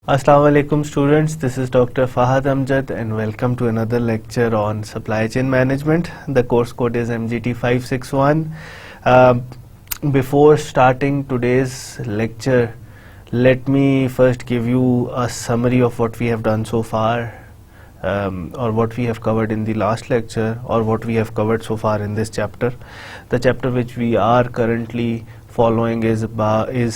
Assalamu alaikum students, this is Dr. Fahad Amjad and welcome to another lecture on supply chain management. The course code is MGT 561. Before starting today's lecture, let me first give you a summary of what we have done so far, or what we have covered in the last lecture, or what we have covered so far in this chapter. The chapter which we are currently following is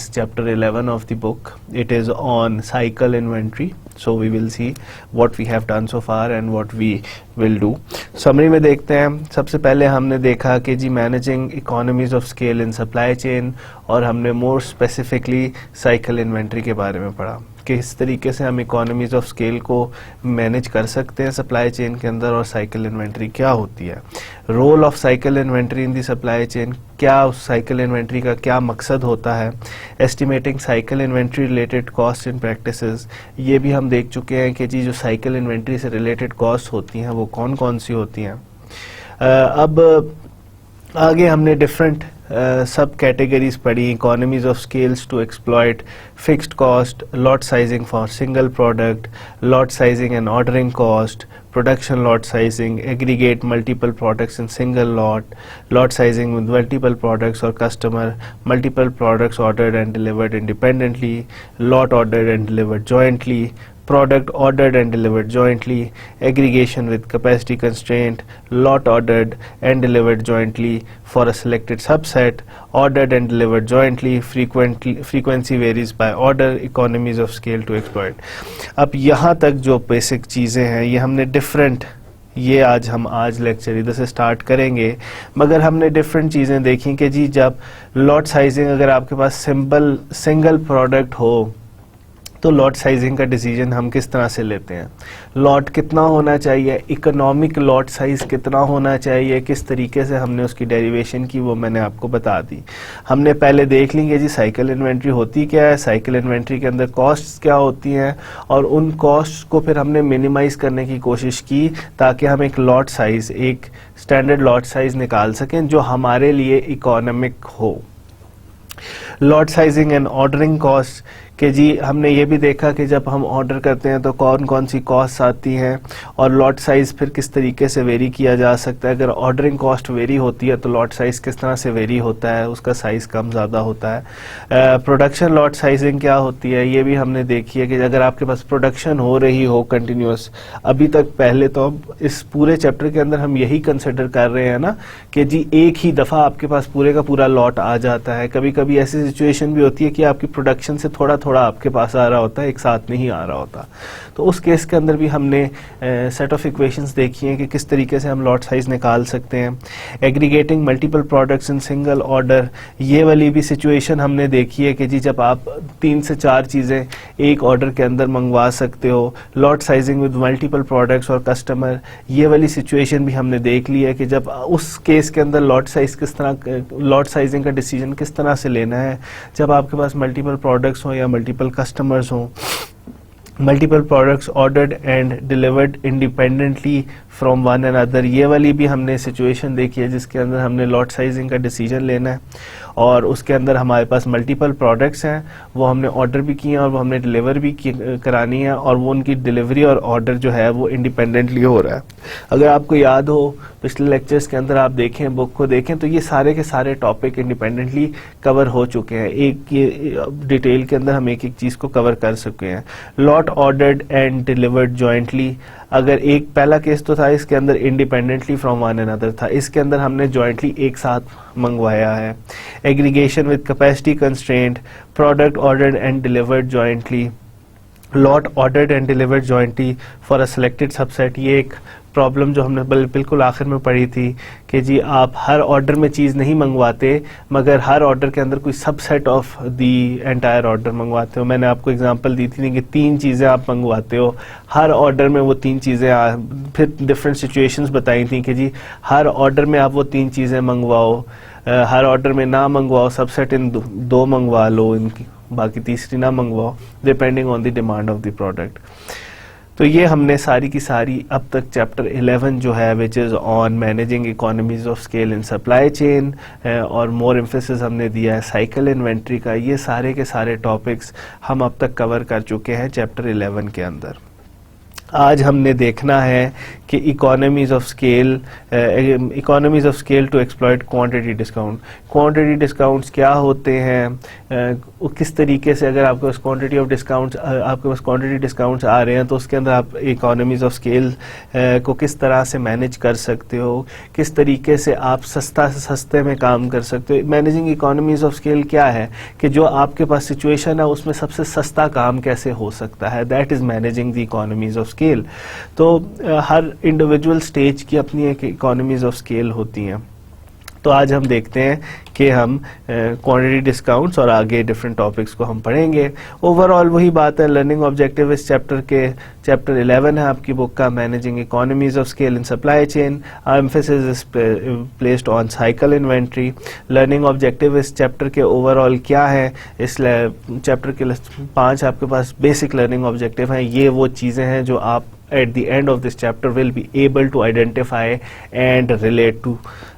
chapter 11 of the book. It is on cycle inventory. So we will see what we have done so far and what we will do. Summary में देखते हैं. सबसे पहले हमने देखा कि जी managing economies of scale in supply chain, और हमने मोर स्पेसिफिकली साइकिल इन्वेंट्री के बारे में पढ़ा कि इस तरीके से हम इकोनॉमीज ऑफ स्केल को मैनेज कर सकते हैं सप्लाई चेन के अंदर, और साइकिल इन्वेंट्री क्या होती है, role of cycle inventory in the supply chain, क्या उस साइकिल इन्वेंट्री का क्या मकसद होता है, estimating cycle inventory related cost in practices, ये भी हम देख चुके हैं कि जी जो साइकिल इन्वेंट्री से रिलेटेड कॉस्ट होती हैं वो कौन कौन सी होती हैं. अब आगे हमने डिफरेंट सब कैटेगरीज पढ़ी. Economies of scales to exploit fixed cost, lot sizing for single product, lot sizing and ordering cost, production lot sizing, aggregate multiple products in single lot, lot sizing with multiple products or customer, multiple products ordered and delivered independently, lot ordered and delivered jointly, product ordered and delivered jointly, aggregation with capacity constraint, lot ordered and delivered jointly for a selected subset, ordered and delivered jointly, frequency varies by order, economies of scale to exploit. अब यहाँ तक जो basic चीज़ें हैं ये हमने different, ये हम आज लेक्चर इधर से स्टार्ट करेंगे, मगर हमने डिफरेंट चीज़ें देखी कि जी जब लॉट साइजिंग, अगर आपके पास सिंगल प्रोडक्ट हो तो लॉट साइजिंग का डिसीजन हम किस तरह से लेते हैं, लॉट कितना होना चाहिए, इकोनॉमिक लॉट साइज कितना होना चाहिए, किस तरीके से हमने उसकी डेरिवेशन की वो मैंने आपको बता दी. हमने पहले देख ली कि जी साइकिल इन्वेंट्री होती क्या है, साइकिल इन्वेंट्री के अंदर कॉस्ट्स क्या होती हैं, और उन कॉस्ट्स को फिर हमने मिनिमाइज करने की कोशिश की ताकि हम एक लॉट साइज, एक स्टैंडर्ड लॉट साइज निकाल सकें जो हमारे लिए इकोनॉमिक हो. Lot sizing and ordering cost कि जी हमने ये भी देखा कि जब हम ऑर्डर करते हैं तो कौन कौन सी कॉस्ट आती हैं, और लॉट साइज़ फिर किस तरीके से वेरी किया जा सकता है. अगर ऑर्डरिंग कॉस्ट वेरी होती है तो लॉट साइज़ किस तरह से वेरी होता है, उसका साइज़ कम ज़्यादा होता है. प्रोडक्शन लॉट साइजिंग क्या होती है ये भी हमने देखी है कि अगर आपके पास प्रोडक्शन हो रही हो कंटिन्यूस, अभी तक पहले तो इस पूरे चैप्टर के अंदर हम यही कंसिडर कर रहे हैं ना कि जी एक ही दफ़ा आपके पास पूरे का पूरा लॉट आ जाता है. कभी कभी ऐसी सिचुएशन भी होती है कि आपकी प्रोडक्शन से थोड़ा थोड़ा आपके पास आ रहा होता है, एक साथ नहीं आ रहा होता. तो उस केस के अंदर भी हमने सेट ऑफ इक्वेशंस देखी हैं कि किस तरीके से हम लॉट साइज निकाल सकते हैं. Aggregating multiple products in single order, ये वाली भी सिचुएशन हमने देखी है कि जी जब आप 3 से 4 चीज़ें एक ऑर्डर के अंदर मंगवा सकते हो. Lot sizing with multiple products और कस्टमर, ये वाली सिचुएशन भी हमने देख ली है कि जब उस केस के अंदर लॉट साइजिंग का डिसीजन किस तरह से लेना है जब आपके पास मल्टीपल प्रोडक्ट्स हो या मल्टीपल कस्टमर्स हों. Multiple products ordered and delivered independently from one and other, ये वाली भी हमने सिचुएशन देखी है जिसके अंदर हमने लॉट साइजिंग का डिसीजन लेना है, और उसके अंदर हमारे पास मल्टीपल प्रोडक्ट्स हैं, वो हमने ऑर्डर भी किए हैं और वो हमने डिलीवर भी करानी है, और वो उनकी डिलीवरी और ऑर्डर जो है वो इंडिपेंडेंटली हो रहा है. अगर आपको याद हो पिछले लेक्चर्स के अंदर आप देखें, बुक को देखें, तो ये सारे के सारे टॉपिक इंडिपेंडेंटली कवर हो चुके हैं. एक ये डिटेल के अंदर हम एक एक चीज़ को कवर कर चुके हैं. Lot ordered and delivered jointly, अगर एक पहला केस तो था इसके अंदर इंडिपेंडेंटली फ्रॉम वन अनदर था, इसके अंदर हमने जॉइंटली एक साथ मंगवाया है. Aggregation with capacity constraint, product ordered and delivered jointly, lot ordered and delivered jointly for a selected subset. ये एक प्रॉब्लम जो हमने बिल्कुल आखिर में पढ़ी थी कि जी आप हर ऑर्डर में चीज़ नहीं मंगवाते, मगर हर ऑर्डर के अंदर कोई subset of the entire order मंगवाते हो. मैंने आपको एग्जांपल दी थी कि 3 चीज़ें आप मंगवाते हो, हर ऑर्डर में वो 3 चीज़ें, फिर डिफरेंट सिचुएशंस बताई थी कि जी हर ऑर्डर में आप वो 3 चीज़ें मंगवाओ, हर ऑर्डर में ना मंगवाओ, सबसेट इन 2 मंगवा लो, इनकी बाकी तीसरी ना मंगवाओ, depending on the demand of the product. तो ये हमने सारी की सारी अब तक चैप्टर 11 जो है which is on managing economies of scale in supply chain, और मोर एम्फेसिस हमने दिया है साइकिल इन्वेंट्री का। ये सारे के सारे टॉपिक्स हम अब तक कवर कर चुके हैं चैप्टर 11 के अंदर। आज हमने देखना है कि economies of scale to exploit quantity discount. Quantity discounts क्या होते हैं, किस तरीके से अगर आपके पास क्वांटिटी डिस्काउंट्स आ रहे हैं तो उसके अंदर आप इकोनॉमीज ऑफ स्केल को किस तरह से मैनेज कर सकते हो, किस तरीके से आप सस्ते में काम कर सकते हो। मैनेजिंग इकोनॉमीज ऑफ स्केल क्या है कि जो आपके पास सिचुएशन है उसमें सबसे सस्ता काम कैसे हो सकता है, that is managing the economies of scale. तो हर इंडिविजुअल स्टेज की अपनी एक इकोनॉमीज ऑफ स्केल होती हैं। तो आज हम देखते हैं कि हम क्वांटिटी डिस्काउंट्स और आगे डिफरेंट टॉपिक्स को हम पढ़ेंगे। ओवरऑल वही बात है, लर्निंग ऑब्जेक्टिव इस चैप्टर 11 है आपकी बुक का, managing economies of scale in supply chain. Emphasis is placed on cycle inventory. Learning objective इस चैप्टर के ओवरऑल क्या है, इस चैप्टर के 5 आपके पास बेसिक लर्निंग ऑब्जेक्टिव हैं। ये वो चीज़ें हैं जो आप at the end of this chapter will be able to identify and relate to।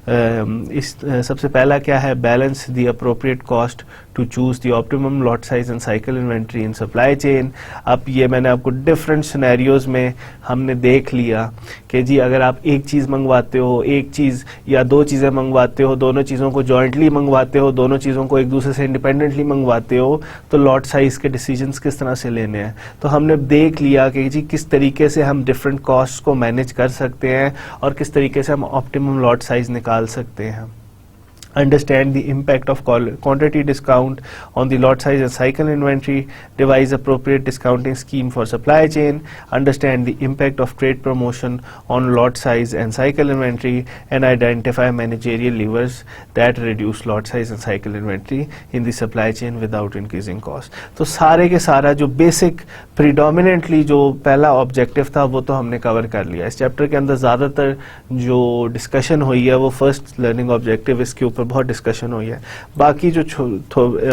सबसे पहला क्या है, balance the appropriate cost to choose the optimum lot size and cycle inventory in supply chain. अब ये मैंने आपको डिफरेंट सिनेरियोज में हमने देख लिया कि जी अगर आप एक चीज़ मंगवाते हो, एक चीज़ या दो चीज़ें मंगवाते हो, दोनों चीज़ों को जॉइंटली मंगवाते हो, दोनों चीज़ों को एक दूसरे से इंडिपेंडेंटली मंगवाते हो, तो लॉट साइज़ के डिसीजंस किस तरह से लेने हैं। तो हमने देख लिया कि जी किस तरीके से हम डिफरेंट कॉस्ट को मैनेज कर सकते हैं और किस तरीके से हम ऑप्टिमम लॉट साइज निकाल सकते हैं। Understand the impact of quantity discount on the lot size and cycle inventory. Devise appropriate discounting scheme for supply chain. Understand the impact of trade promotion on lot size and cycle inventory, and identify managerial levers that reduce lot size and cycle inventory in the supply chain without increasing cost. तो सारे के सारा जो basic predominantly जो पहला objective था वो तो हमने कवर कर लिया। इस चैप्टर के अंदर ज़्यादातर जो डिस्कशन हुई है वो फर्स्ट लर्निंग ऑब्जेक्टिव, इसके ऊपर बहुत डिस्कशन हुई है। बाकी जो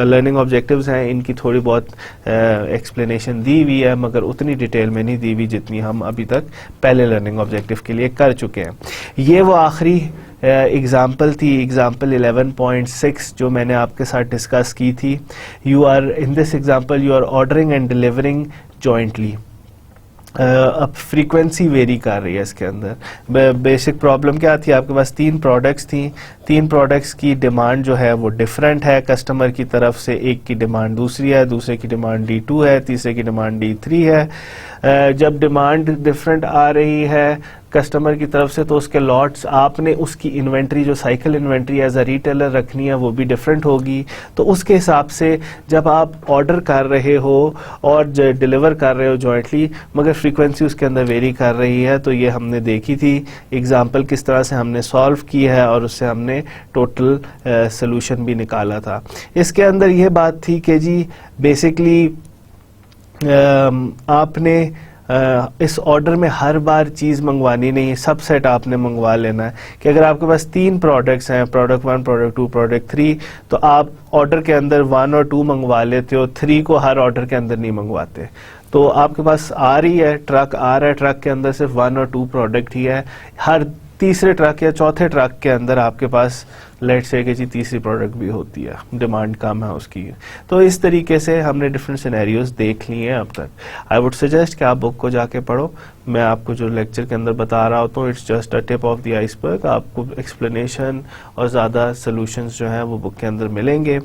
लर्निंग ऑब्जेक्टिव्स हैं इनकी थोड़ी बहुत एक्सप्लेनेशन दी हुई है, मगर उतनी डिटेल में नहीं दी हुई जितनी हम अभी तक पहले लर्निंग ऑब्जेक्टिव के लिए कर चुके हैं। ये वो आखिरी एग्जाम्पल थी, एग्जाम्पल 11.6 जो मैंने आपके साथ डिस्कस की थी। You are in this example you are ordering and delivering jointly. अब फ्रीक्वेंसी वेरी कर रही है इसके अंदर। बेसिक प्रॉब्लम क्या थी, आपके पास 3 प्रोडक्ट्स थी, 3 प्रोडक्ट्स की डिमांड जो है वो डिफरेंट है कस्टमर की तरफ से। एक की डिमांड दूसरी है, दूसरे की डिमांड D2 है, तीसरे की डिमांड D3 है। जब डिमांड डिफरेंट आ रही है कस्टमर की तरफ से तो उसके लॉट्स आपने उसकी इन्वेंट्री जो cycle inventory as a retailer रखनी है वो भी डिफरेंट होगी। तो उसके हिसाब से जब आप ऑर्डर कर रहे हो और डिलीवर कर रहे हो जॉइंटली, मगर फ्रीक्वेंसी उसके अंदर वेरी कर रही है, तो ये हमने देखी थी एग्जांपल किस तरह से हमने सॉल्व की है और उससे हमने टोटल सोल्यूशन भी निकाला था। इसके अंदर ये बात थी कि जी बेसिकली आपने इस ऑर्डर में हर बार चीज़ मंगवानी नहीं है, सब सेट आपने मंगवा लेना है। कि अगर आपके पास 3 प्रोडक्ट्स हैं, प्रोडक्ट 1, प्रोडक्ट 2, प्रोडक्ट 3, तो आप ऑर्डर के अंदर 1 और 2 मंगवा लेते हो, 3 को हर ऑर्डर के अंदर नहीं मंगवाते। तो आपके पास आ रही है, ट्रक आ रहा है, ट्रक के अंदर सिर्फ 1 और 2 प्रोडक्ट ही है, हर तीसरे ट्रक या चौथे ट्रक के अंदर आपके पास लेट्स से कि जी तीसरी प्रोडक्ट भी होती है, डिमांड कम है उसकी। तो इस तरीके से हमने डिफरेंट सिनेरियोज देख लिए हैं अब तक। आई वुड सजेस्ट कि आप बुक को जाके पढ़ो। मैं आपको जो लेक्चर के अंदर बता रहा होता हूँ it's just a tip of the iceberg. आपको एक्सप्लेनेशन और ज़्यादा सोल्यूशंस जो हैं वो बुक के अंदर मिलेंगे।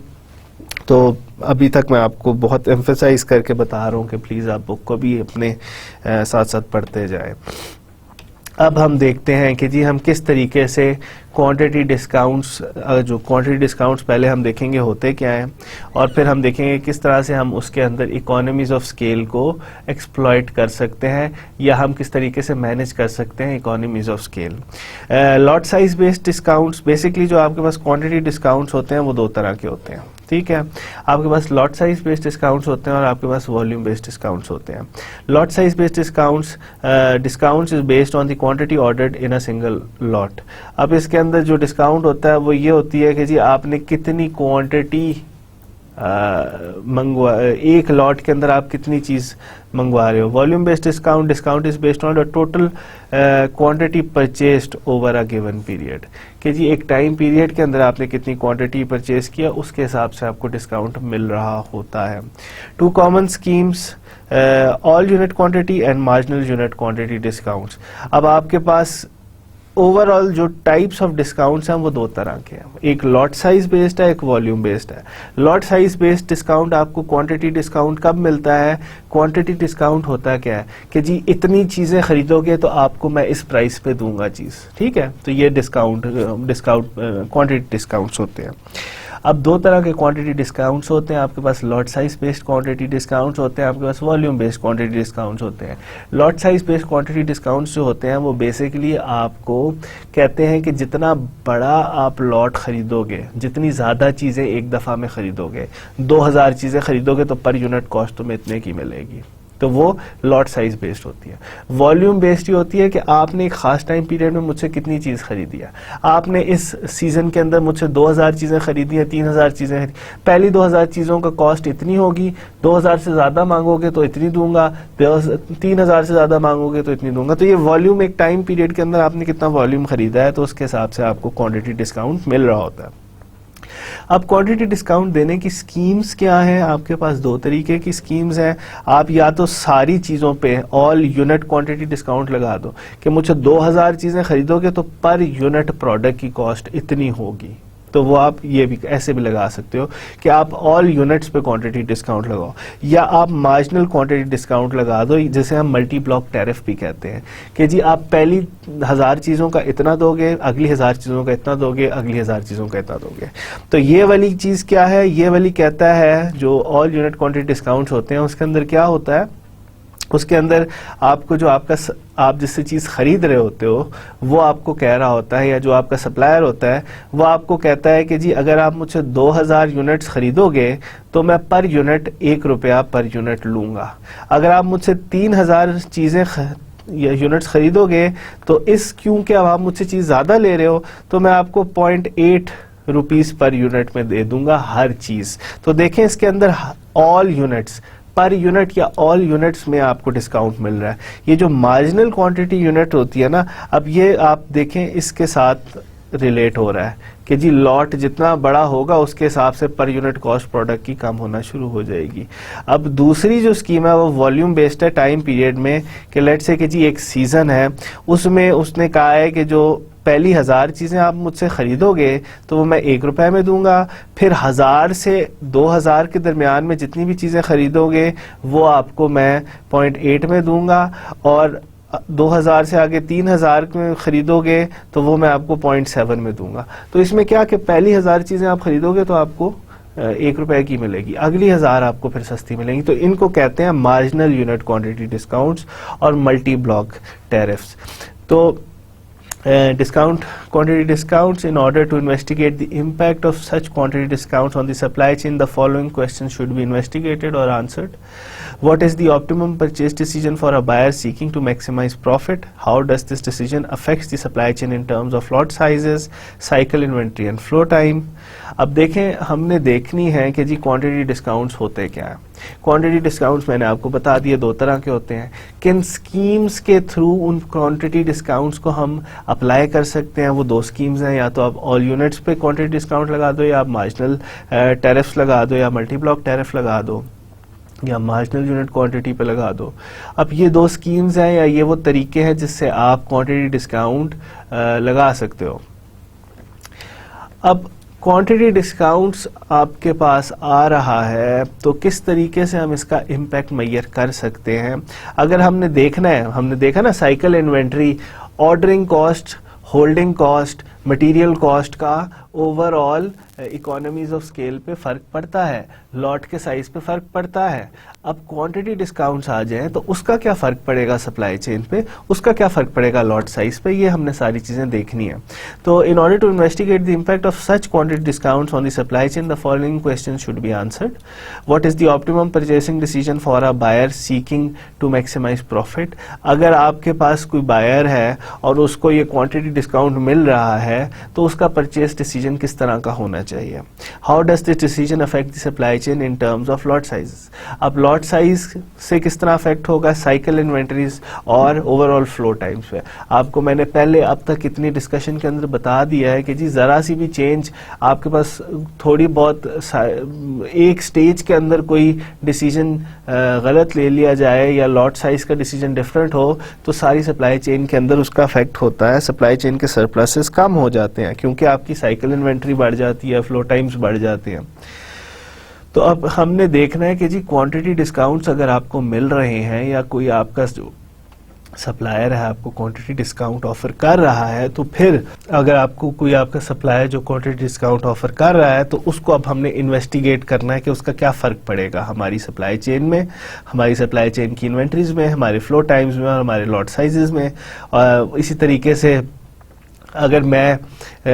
तो अभी तक मैं आपको बहुत एम्फेसाइज करके बता रहा हूँ कि प्लीज़ आप बुक को भी अपने साथ साथ पढ़ते जाएं। अब हम देखते हैं कि जी हम किस तरीके से क्वांटिटी डिस्काउंट्स, जो क्वांटिटी डिस्काउंट्स पहले हम देखेंगे होते क्या हैं, और फिर हम देखेंगे किस तरह से हम उसके अंदर इकोनॉमीज ऑफ स्केल को एक्सप्लॉइट कर सकते हैं या हम किस तरीके से मैनेज कर सकते हैं economies of scale. Lot size based discounts, basically जो आपके पास क्वांटिटी डिस्काउंट्स होते हैं वो 2 तरह के होते हैं, ठीक है। आपके पास लॉट साइज बेस्ड डिस्काउंट्स होते हैं और आपके पास वॉल्यूम बेस्ड डिस्काउंट्स होते हैं। Lot size based discounts is based on the quantity ordered in a single lot. अब इसके अंदर जो डिस्काउंट होता है वो ये होती है कि जी आपने कितनी क्वांटिटी एक लॉट के अंदर आप कितनी चीज मंगवा रहे हो। Volume based discount, discount is based on the total quantity purchased over a given period, कि जी एक टाइम पीरियड के अंदर आपने कितनी क्वांटिटी परचेज किया उसके हिसाब से आपको डिस्काउंट मिल रहा होता है। Two common schemes, all unit quantity and marginal unit quantity discounts. अब आपके पास ओवरऑल जो टाइप्स ऑफ डिस्काउंट्स हैं वो दो तरह के हैं, एक लॉट साइज बेस्ड है, एक वॉल्यूम बेस्ड है। लॉट साइज बेस्ड डिस्काउंट आपको क्वांटिटी डिस्काउंट कब मिलता है? क्वांटिटी डिस्काउंट होता क्या है कि जी इतनी चीजें खरीदोगे तो आपको मैं इस प्राइस पे दूंगा चीज, ठीक है। तो ये डिस्काउंट क्वांटिटी डिस्काउंट्स होते हैं। अब दो तरह के क्वांटिटी डिस्काउंट्स होते हैं आपके पास, lot size based quantity discounts होते हैं, आपके पास वॉल्यूम बेस्ड क्वांटिटी डिस्काउंट्स होते हैं। Lot size based quantity discounts जो होते हैं वो बेसिकली आपको कहते हैं कि जितना बड़ा आप लॉट खरीदोगे, जितनी ज्यादा चीजें एक दफा में खरीदोगे, 2000 चीजें खरीदोगे तो पर यूनिट कॉस्ट तुम्हें इतने की मिलेगी, तो वो लॉट साइज बेस्ड होती है। वॉल्यूम बेस्ड ही होती है कि आपने एक खास टाइम पीरियड में मुझसे कितनी चीज खरीदी है। आपने इस सीजन के अंदर मुझसे 2000 चीजें खरीदी हैं, 3000 चीजें खरीदी, पहली 2000 चीजों का कॉस्ट इतनी होगी, 2000 से ज्यादा मांगोगे तो इतनी दूंगा, 3000 से ज्यादा मांगोगे तो इतनी दूंगा। तो ये वॉल्यूम, एक टाइम पीरियड के अंदर आपने कितना वॉल्यूम खरीदा है तो उसके हिसाब से आपको क्वांटिटी डिस्काउंट मिल रहा होता है। अब क्वांटिटी डिस्काउंट देने की स्कीम्स क्या हैं? आपके पास दो तरीके की स्कीम्स हैं। आप या तो सारी चीजों पे ऑल यूनिट क्वांटिटी डिस्काउंट लगा दो कि मुझे 2000 चीजें खरीदोगे तो पर यूनिट प्रोडक्ट की कॉस्ट इतनी होगी, तो वो आप ये भी ऐसे भी लगा सकते हो कि आप ऑल यूनिट्स पे क्वांटिटी डिस्काउंट लगाओ, या आप मार्जिनल क्वांटिटी डिस्काउंट लगा दो, जिसे हम मल्टी ब्लॉक टैरिफ भी कहते हैं, कि जी आप पहली 1000 चीजों का इतना दोगे, अगली 1000 चीजों का इतना दोगे, अगली 1000 चीजों का इतना दोगे। तो ये वाली चीज क्या है? ये वाली कहता है जो ऑल यूनिट क्वांटिटी डिस्काउंट होते हैं उसके अंदर क्या होता है, उसके अंदर आपको जो आप जिससे चीज खरीद रहे होते हो वो आपको कह रहा होता है, या जो आपका सप्लायर होता है वो आपको कहता है कि जी अगर आप मुझसे 2000 यूनिट्स खरीदोगे तो मैं पर यूनिट 1 रुपया पर यूनिट लूंगा। अगर आप मुझसे 3000 चीजें यूनिट्स खरीदोगे तो क्योंकि अब आप मुझसे चीज ज्यादा ले रहे हो तो मैं आपको 0.8 रुपीज पर यूनिट में दे दूंगा हर चीज। तो देखें इसके अंदर ऑल यूनिट्स, पर यूनिट या ऑल यूनिट्स में आपको डिस्काउंट मिल रहा है। ये जो मार्जिनल क्वांटिटी यूनिट होती है ना, अब ये आप देखें इसके साथ रिलेट हो रहा है कि जी लॉट जितना बड़ा होगा उसके हिसाब से पर यूनिट कॉस्ट प्रोडक्ट की कम होना शुरू हो जाएगी। अब दूसरी जो स्कीम है वो वॉल्यूम बेस्ड है टाइम पीरियड में, कि लेट्स से कि जी एक सीजन है, उसमें उसने कहा है कि जो पहली 1000 चीजें आप मुझसे खरीदोगे तो वो मैं 1 रुपए में दूंगा, फिर 1000 से 2000 के दरमियान में जितनी भी चीजें खरीदोगे वो आपको मैं 0.8 में दूंगा, और 2000 से आगे 3000 में खरीदोगे तो वो मैं आपको 0.7 में दूंगा। तो इसमें क्या कि पहली 1000 चीजें आप खरीदोगे तो आपको 1 रुपए की मिलेगी, अगली 1000 आपको फिर सस्ती मिलेंगी। तो इनको कहते हैं मार्जिनल यूनिट क्वांटिटी डिस्काउंट्स और मल्टी ब्लॉक टैरिफ्स। तो discount quantity discounts, in order to investigate the impact of such quantity discounts on the supply chain, the following questions should be investigated or answered. What is the optimum purchase decision for a buyer seeking to maximize profit? How does this decision affects the supply chain in terms of lot sizes, cycle inventory and flow time? अब देखें, हमने देखनी है कि जी quantity discounts होते क्या है। Quantity discounts मैंने आपको बता दिए दो तरह के होते हैं। किन स्कीम्स के थ्रू उन क्वांटिटी डिस्काउंट्स को हम अप्लाई कर सकते हैं, वो दो स्कीम्स हैं, या तो आप ऑल यूनिट्स पे क्वांटिटी डिस्काउंट लगा दो, या आप मार्जिनल टैरिफ्स लगा दो, या मल्टी ब्लॉक टैरिफ लगा दो, या मार्जिनल यूनिट क्वांटिटी पे लगा दो। अब ये दो स्कीम्स हैं या ये वो तरीके हैं जिससे आप क्वांटिटी डिस्काउंट लगा सकते हो। अब क्वांटिटी डिस्काउंट्स आपके पास आ रहा है तो किस तरीके से हम इसका इम्पैक्ट मेजर कर सकते हैं। अगर हमने देखा ना cycle inventory, ordering cost, holding cost, material cost का ओवरऑल इकोनॉमीज ऑफ स्केल पे फर्क पड़ता है, लॉट के साइज पे फर्क पड़ता है। अब क्वांटिटी डिस्काउंट्स आ जाएं तो उसका क्या फर्क पड़ेगा सप्लाई चेन पे, उसका क्या फर्क पड़ेगा लॉट साइज पे, ये हमने सारी चीजें देखनी है। तो in order to investigate the impact of such quantity discounts on the supply chain, the following questions should be answered. What is the optimum purchasing decision for a buyer seeking to maximise profit. अगर आपके पास कोई buyer है और उसको ये quantity discount मिल रहा है है तो उसका परचेज डिसीजन किस तरह का होना चाहिए। How does this decision affect the supply chain in terms of lot size. अब लॉट साइज से किस तरह अफेक्ट होगा साइकिल इन्वेंटरीज और ओवरऑल फ्लो टाइम्स पे। आपको मैंने पहले अब तक इतनी डिस्कशन के अंदर बता दिया है कि जी ज़रा सी भी चेंज आपके पास थोड़ी बहुत एक स्टेज के अंदर कोई डिसीजन गलत ले लिया जाए या लॉट साइज का डिसीजन डिफरेंट हो तो सारी सप्लाई चेन के अंदर उसका अफेक्ट होता है। सप्लाई चेन के सरप्लसेस कम हो जाते हैं क्योंकि आपकी साइकिल इन्वेंट्री बढ़ जाती है, फ्लो टाइम्स बढ़ जाते हैं। तो अब हमने देखना है कि जी क्वांटिटी डिस्काउंट्स अगर आपको मिल रहे हैं या कोई आपका जो सप्लायर है आपको क्वांटिटी डिस्काउंट ऑफर कर रहा है, तो फिर अगर आपको कोई आपका सप्लायर जो क्वांटिटी डिस्काउंट ऑफर कर रहा है तो उसको अब हमने इन्वेस्टिगेट करना है कि उसका क्या फ़र्क पड़ेगा हमारी सप्लाई चेन में, हमारी सप्लाई चेन की इन्वेंट्रीज में, हमारे फ्लो टाइम्स में और हमारे लॉट साइजेस में। इसी तरीके से अगर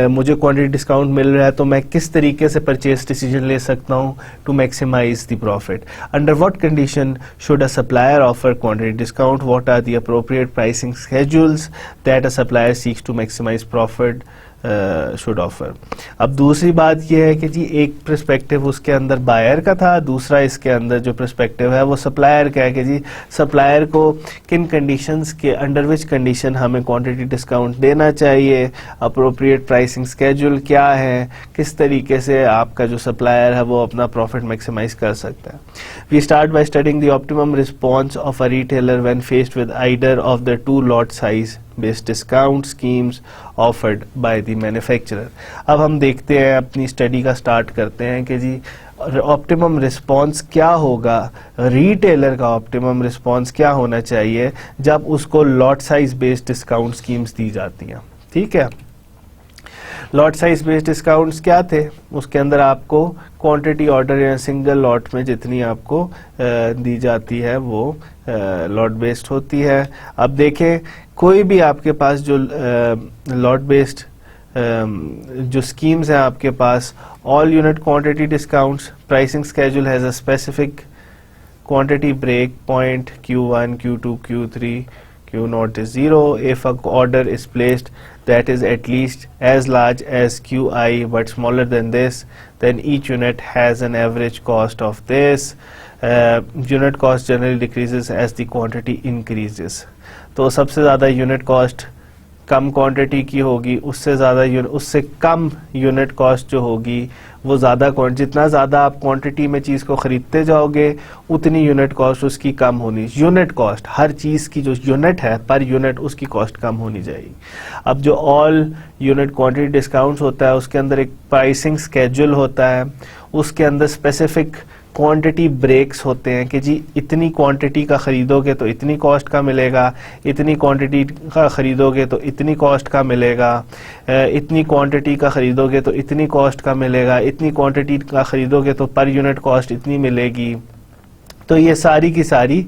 मुझे क्वांटिटी डिस्काउंट मिल रहा है तो मैं किस तरीके से परचेज डिसीजन ले सकता हूँ to maximise the profit. Under what condition should a supplier offer quantity discount, what are the appropriate pricing schedules that a supplier seeks to maximise profit should offer. अब दूसरी बात यह है कि जी एक पर्सपेक्टिव उसके अंदर बायर का था, दूसरा इसके अंदर जो पर्सपेक्टिव है वो सप्लायर का है कि जी सप्लायर को किन कंडीशंस के अंडर विच कंडीशन हमें क्वांटिटी डिस्काउंट देना चाहिए, अप्रोप्रिएट प्राइसिंग स्केड्यूल क्या है, किस तरीके से आपका जो सप्लायर है वो अपना प्रॉफिट मैक्सिमाइज कर सकता है। We start by studying the optimum response of a retailer when faced with either of the two lot size based discount schemes offered by the manufacturer. अब हम देखते हैं, अपनी स्टडी का स्टार्ट करते हैं कि जी ऑप्टिमम रिस्पॉन्स क्या होगा, रिटेलर का ऑप्टिमम रिस्पॉन्स क्या होना चाहिए जब उसको lot size based discount schemes दी जाती हैं। ठीक है, लॉट साइज बेस्ड डिस्काउंट्स क्या थे, उसके अंदर आपको क्वांटिटी ऑर्डर या सिंगल लॉट में जितनी आपको दी जाती है वो लॉट बेस्ड होती है। अब देखें कोई भी आपके पास जो लॉट बेस्ड जो स्कीम्स हैं आपके पास, all unit quantity discounts, pricing schedule has a specific quantity break point Q1, Q2, Q3, Q0 is 0. If a order is placed that is at least as large as Qi but smaller than this, then each unit has an average cost of this. Unit cost generally decreases as the quantity increases. तो सबसे ज़्यादा unit cost कम quantity की होगी, उससे कम unit cost जो होगी वो ज़्यादा जितना ज़्यादा आप क्वांटिटी में चीज़ को ख़रीदते जाओगे उतनी यूनिट कॉस्ट उसकी कम होनी। यूनिट कॉस्ट हर चीज़ की जो यूनिट है पर यूनिट उसकी कॉस्ट कम होनी चाहिए। अब जो ऑल यूनिट क्वांटिटी डिस्काउंट्स होता है उसके अंदर एक प्राइसिंग स्केड्यूल होता है, उसके अंदर स्पेसिफिक क्वांटिटी ब्रेक्स होते हैं कि जी इतनी क्वांटिटी का ख़रीदोगे तो इतनी कॉस्ट का मिलेगा, इतनी क्वांटिटी का ख़रीदोगे तो इतनी कॉस्ट का मिलेगा, इतनी क्वांटिटी का ख़रीदोगे तो इतनी कॉस्ट का मिलेगा, इतनी क्वांटिटी का ख़रीदोगे तो पर यूनिट कॉस्ट इतनी मिलेगी। तो ये सारी की सारी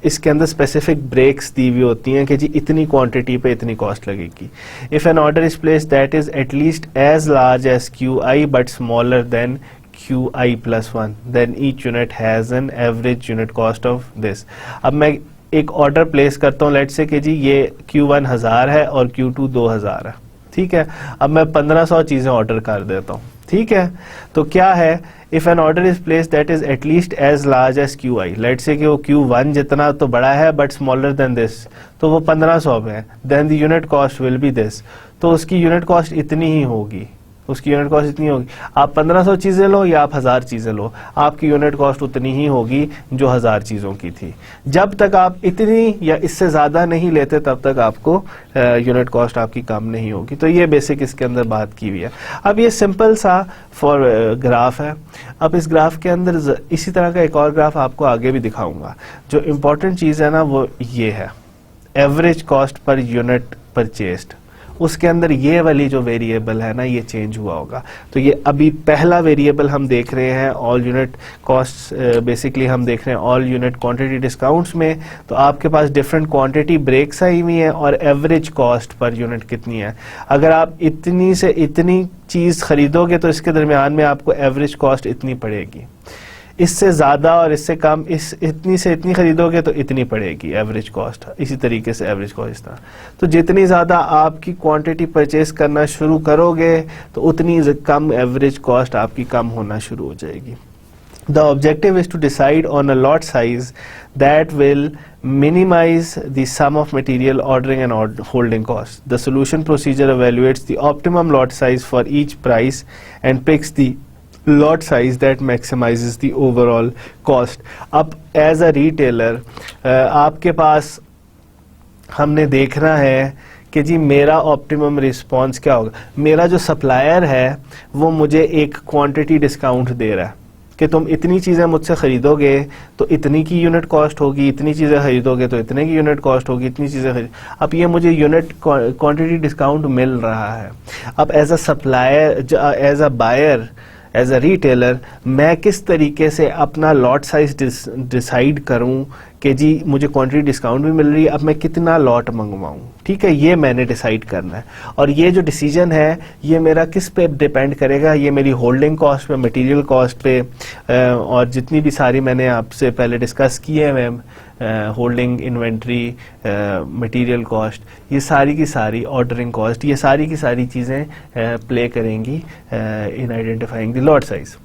इसके अंदर स्पेसिफिक ब्रेक्स दी हुई होती हैं कि जी इतनी क्वांटिटी पे इतनी कॉस्ट लगेगी। If an order is placed that is at least as large as QI but smaller than QI+1, then each unit has an average unit cost of this. अब मैं एक ऑर्डर प्लेस करता हूँ, लेट्स से कि जी ये Q1 1000 है और Q2 2000 है। ठीक है, अब मैं 1500 चीज़ें ऑर्डर कर देता हूँ। ठीक है, तो क्या है, if an order is place that is at least as large as QI, let's say कि वो Q1 जितना तो बड़ा है बट स्मॉलर देन दिस, तो वो 1500 में है, then the unit cost will be this, तो उसकी यूनिट कॉस्ट इतनी ही होगी, उसकी यूनिट कॉस्ट इतनी होगी। आप 1500 चीज़ें लो या आप 1000 चीज़ें लो, आपकी यूनिट कॉस्ट उतनी ही होगी जो 1000 चीज़ों की थी। जब तक आप इतनी या इससे ज़्यादा नहीं लेते तब तक आपको यूनिट कॉस्ट आपकी कम नहीं होगी। तो ये बेसिक इसके अंदर बात की हुई है। अब ये सिंपल सा फॉर ग्राफ है। अब इस ग्राफ के अंदर इसी तरह का एक और ग्राफ आपको आगे भी दिखाऊंगा। जो इम्पोर्टेंट चीज़ है ना वो ये है, average cost per unit purchased. उसके अंदर ये वाली जो वेरिएबल है ना ये चेंज हुआ होगा। तो ये अभी पहला वेरिएबल हम देख रहे हैं ऑल यूनिट कॉस्ट, बेसिकली हम देख रहे हैं ऑल यूनिट क्वांटिटी डिस्काउंट्स में। तो आपके पास डिफरेंट क्वांटिटी ब्रेक्स आई हुई हैं और एवरेज कॉस्ट पर यूनिट कितनी है। अगर आप इतनी से इतनी चीज़ खरीदोगे तो इसके दरमियान में आपको एवरेज कॉस्ट इतनी पड़ेगी। इससे ज़्यादा और इससे कम, इस इतनी से इतनी खरीदोगे तो इतनी पड़ेगी एवरेज कॉस्ट, इसी तरीके से एवरेज कॉस्ट इस तरह। तो जितनी ज़्यादा आपकी क्वांटिटी परचेज करना शुरू करोगे तो उतनी कम एवरेज कॉस्ट आपकी कम होना शुरू हो जाएगी। The objective is to decide on a lot size that will minimize the sum of material ordering and holding costs. The solution procedure evaluates the optimum lot size for each price and picks the lot size that maximizes the overall cost. अब as a retailer आपके पास हमने देखना है कि जी मेरा optimum response क्या होगा। मेरा जो सप्लायर है वो मुझे एक क्वांटिटी डिस्काउंट दे रहा है कि तुम इतनी चीज़ें मुझसे ख़रीदोगे तो इतनी की यूनिट कॉस्ट होगी, इतनी चीज़ें खरीदोगे तो इतने की यूनिट कॉस्ट होगी, इतनी चीज़ें खरीद। अब ये मुझे यूनिट क्वांटिटी डिस्काउंट मिल रहा है। अब as a supplier, as a buyer, as a retailer, मैं किस तरीके से अपना लॉट साइज डिसाइड करूं कि जी मुझे क्वांटिटी डिस्काउंट भी मिल रही है, अब मैं कितना लॉट मंगवाऊं। ठीक है, ये मैंने डिसाइड करना है। और ये जो डिसीजन है ये मेरा किस पे डिपेंड करेगा, ये मेरी होल्डिंग कॉस्ट पे, मटेरियल कॉस्ट पे, और जितनी भी सारी मैंने आपसे पहले डिस्कस की है ma'am, holding, inventory, material cost, ये सारी की सारी, ऑर्डरिंग कॉस्ट, ये सारी की सारी चीज़ें प्ले करेंगी in identifying the lot size.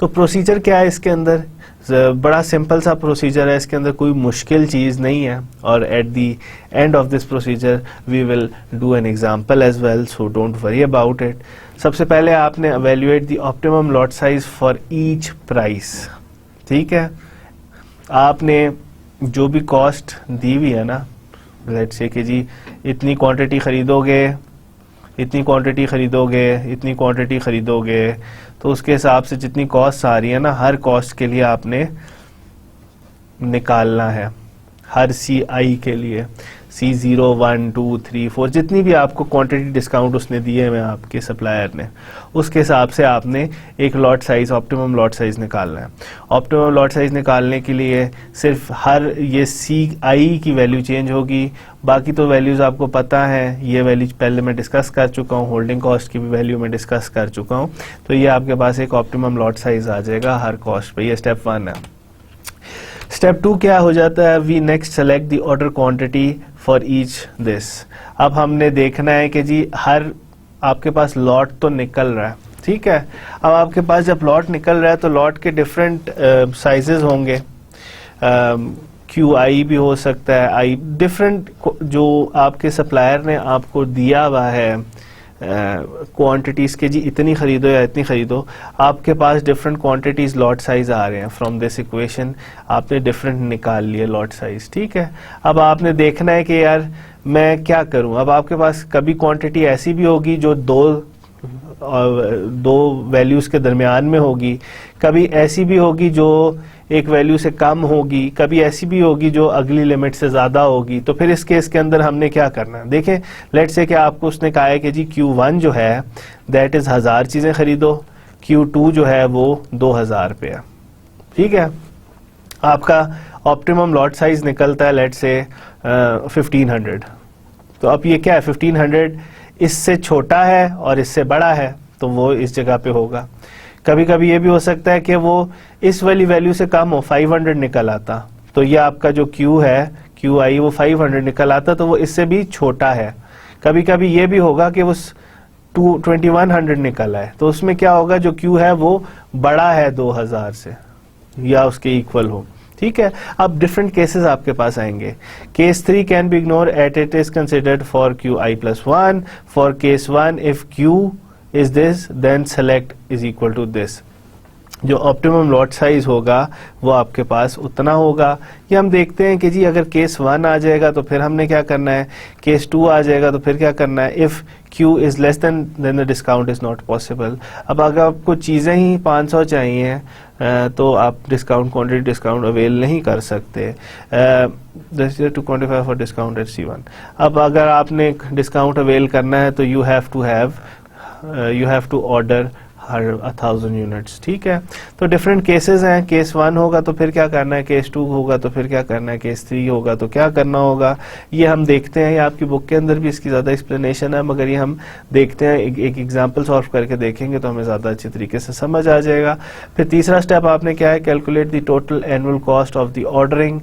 तो प्रोसीजर क्या है इसके अंदर? बड़ा सिंपल सा प्रोसीजर है, इसके अंदर कोई मुश्किल चीज़ नहीं है। और at the end of this procedure we will do an example as well, so don't worry about it. सबसे पहले आपने evaluate the optimum lot size for each price. ठीक है, आपने जो भी कॉस्ट दी हुई है ना, लेट्स से कि जी इतनी क्वांटिटी खरीदोगे, इतनी क्वांटिटी खरीदोगे, इतनी क्वांटिटी खरीदोगे, तो उसके हिसाब से जितनी कॉस्ट आ रही है ना, हर कॉस्ट के लिए आपने निकालना है, हर CI के लिए, C0, 1, 2, 3, 4, जितनी भी आपको क्वांटिटी डिस्काउंट उसने दिए हैं आपके सप्लायर ने, उसके हिसाब से आपने एक lot size, optimum lot size निकालना है। ऑप्टिमम लॉट साइज निकालने के लिए सिर्फ हर ये CI की वैल्यू चेंज होगी, बाकी तो वैल्यूज़ आपको पता है, ये वैल्यू पहले मैं डिस्कस कर चुका हूँ, होल्डिंग कॉस्ट की भी वैल्यू मैं डिस्कस कर चुका हूँ। तो ये आपके पास एक ऑप्टिमम लॉट साइज आ जाएगा हर कॉस्ट पे। ये स्टेप 1 है। स्टेप 2 क्या हो जाता है? We next select the order quantity for each this. अब हमने देखना है कि जी हर आपके पास लॉट तो निकल रहा है, ठीक है। अब आपके पास जब लॉट निकल रहा है तो लॉट के डिफरेंट साइजेस होंगे, QI भी हो सकता है, I डिफरेंट, जो आपके सप्लायर ने आपको दिया हुआ है क्वांटिटीज़ के जी इतनी खरीदो या इतनी खरीदो, आपके पास डिफरेंट क्वांटिटीज़ लॉट साइज आ रहे हैं। फ्रॉम दिस इक्वेशन आपने डिफरेंट निकाल लिए लॉट साइज, ठीक है। अब आपने देखना है कि यार मैं क्या करूं। अब आपके पास कभी क्वांटिटी ऐसी भी होगी जो दो वैल्यूज़ के दरमियान में होगी, कभी ऐसी भी होगी जो एक वैल्यू से कम होगी, कभी ऐसी भी होगी जो अगली लिमिट से ज़्यादा होगी। तो फिर इस केस के अंदर हमने क्या करना है? देखें, लेट्स से कि आपको उसने कहा है कि जी Q1 जो है दैट इज़ 1000 चीज़ें खरीदो, Q2 जो है वो 2000 पे है, ठीक है। आपका ऑप्टिमम लॉट साइज निकलता है लेट्स से 1500। तो अब ये क्या है? 1500 इससे छोटा है और इससे बड़ा है, तो वो इस जगह पे होगा। कभी कभी ये भी हो सकता है कि वो इस वाली वैल्यू से कम हो, 500 निकल आता, तो ये आपका जो Q है, QI, वो 500 निकल आता, तो वो इससे भी छोटा है। कभी कभी ये भी होगा कि वो 2100 निकल आए, तो उसमें क्या होगा, जो Q है वो बड़ा है 2000 से या उसके इक्वल हो, ठीक है। अब डिफरेंट केसेस आपके पास आएंगे। Case 3 can be ignore at it is considered for QI+1। For case 1 if Q is this then select is equal to this। जो ऑप्टिमम लॉट साइज होगा वो आपके पास उतना होगा। ये हम देखते हैं कि जी अगर केस 1 आ जाएगा तो फिर हमने क्या करना है, केस 2 आ जाएगा तो फिर क्या करना है, if Q is less than then the discount is not possible। अब अगर आपको चीज़ें ही 500 चाहिए तो आप डिस्काउंट, क्वांटिटी डिस्काउंट अवेल नहीं कर सकते। To quantify for discount at C1। अब अगर आपने डिस्काउंट अवेल करना है तो you have to order her 1000 units, ठीक है। तो डिफरेंट केसेस हैं, केस 1 होगा तो फिर क्या करना है, केस 2 होगा तो फिर क्या करना है, केस 3 होगा तो क्या करना होगा, ये हम देखते हैं। ये आपकी बुक के अंदर भी इसकी ज़्यादा एक्सप्लेनेशन है, मगर ये हम देखते हैं, एक एग्जाम्पल सॉल्व करके देखेंगे तो हमें ज़्यादा अच्छी तरीके से समझ आ जाएगा। फिर तीसरा स्टेप आपने क्या है, calculate the total annual cost of the ordering,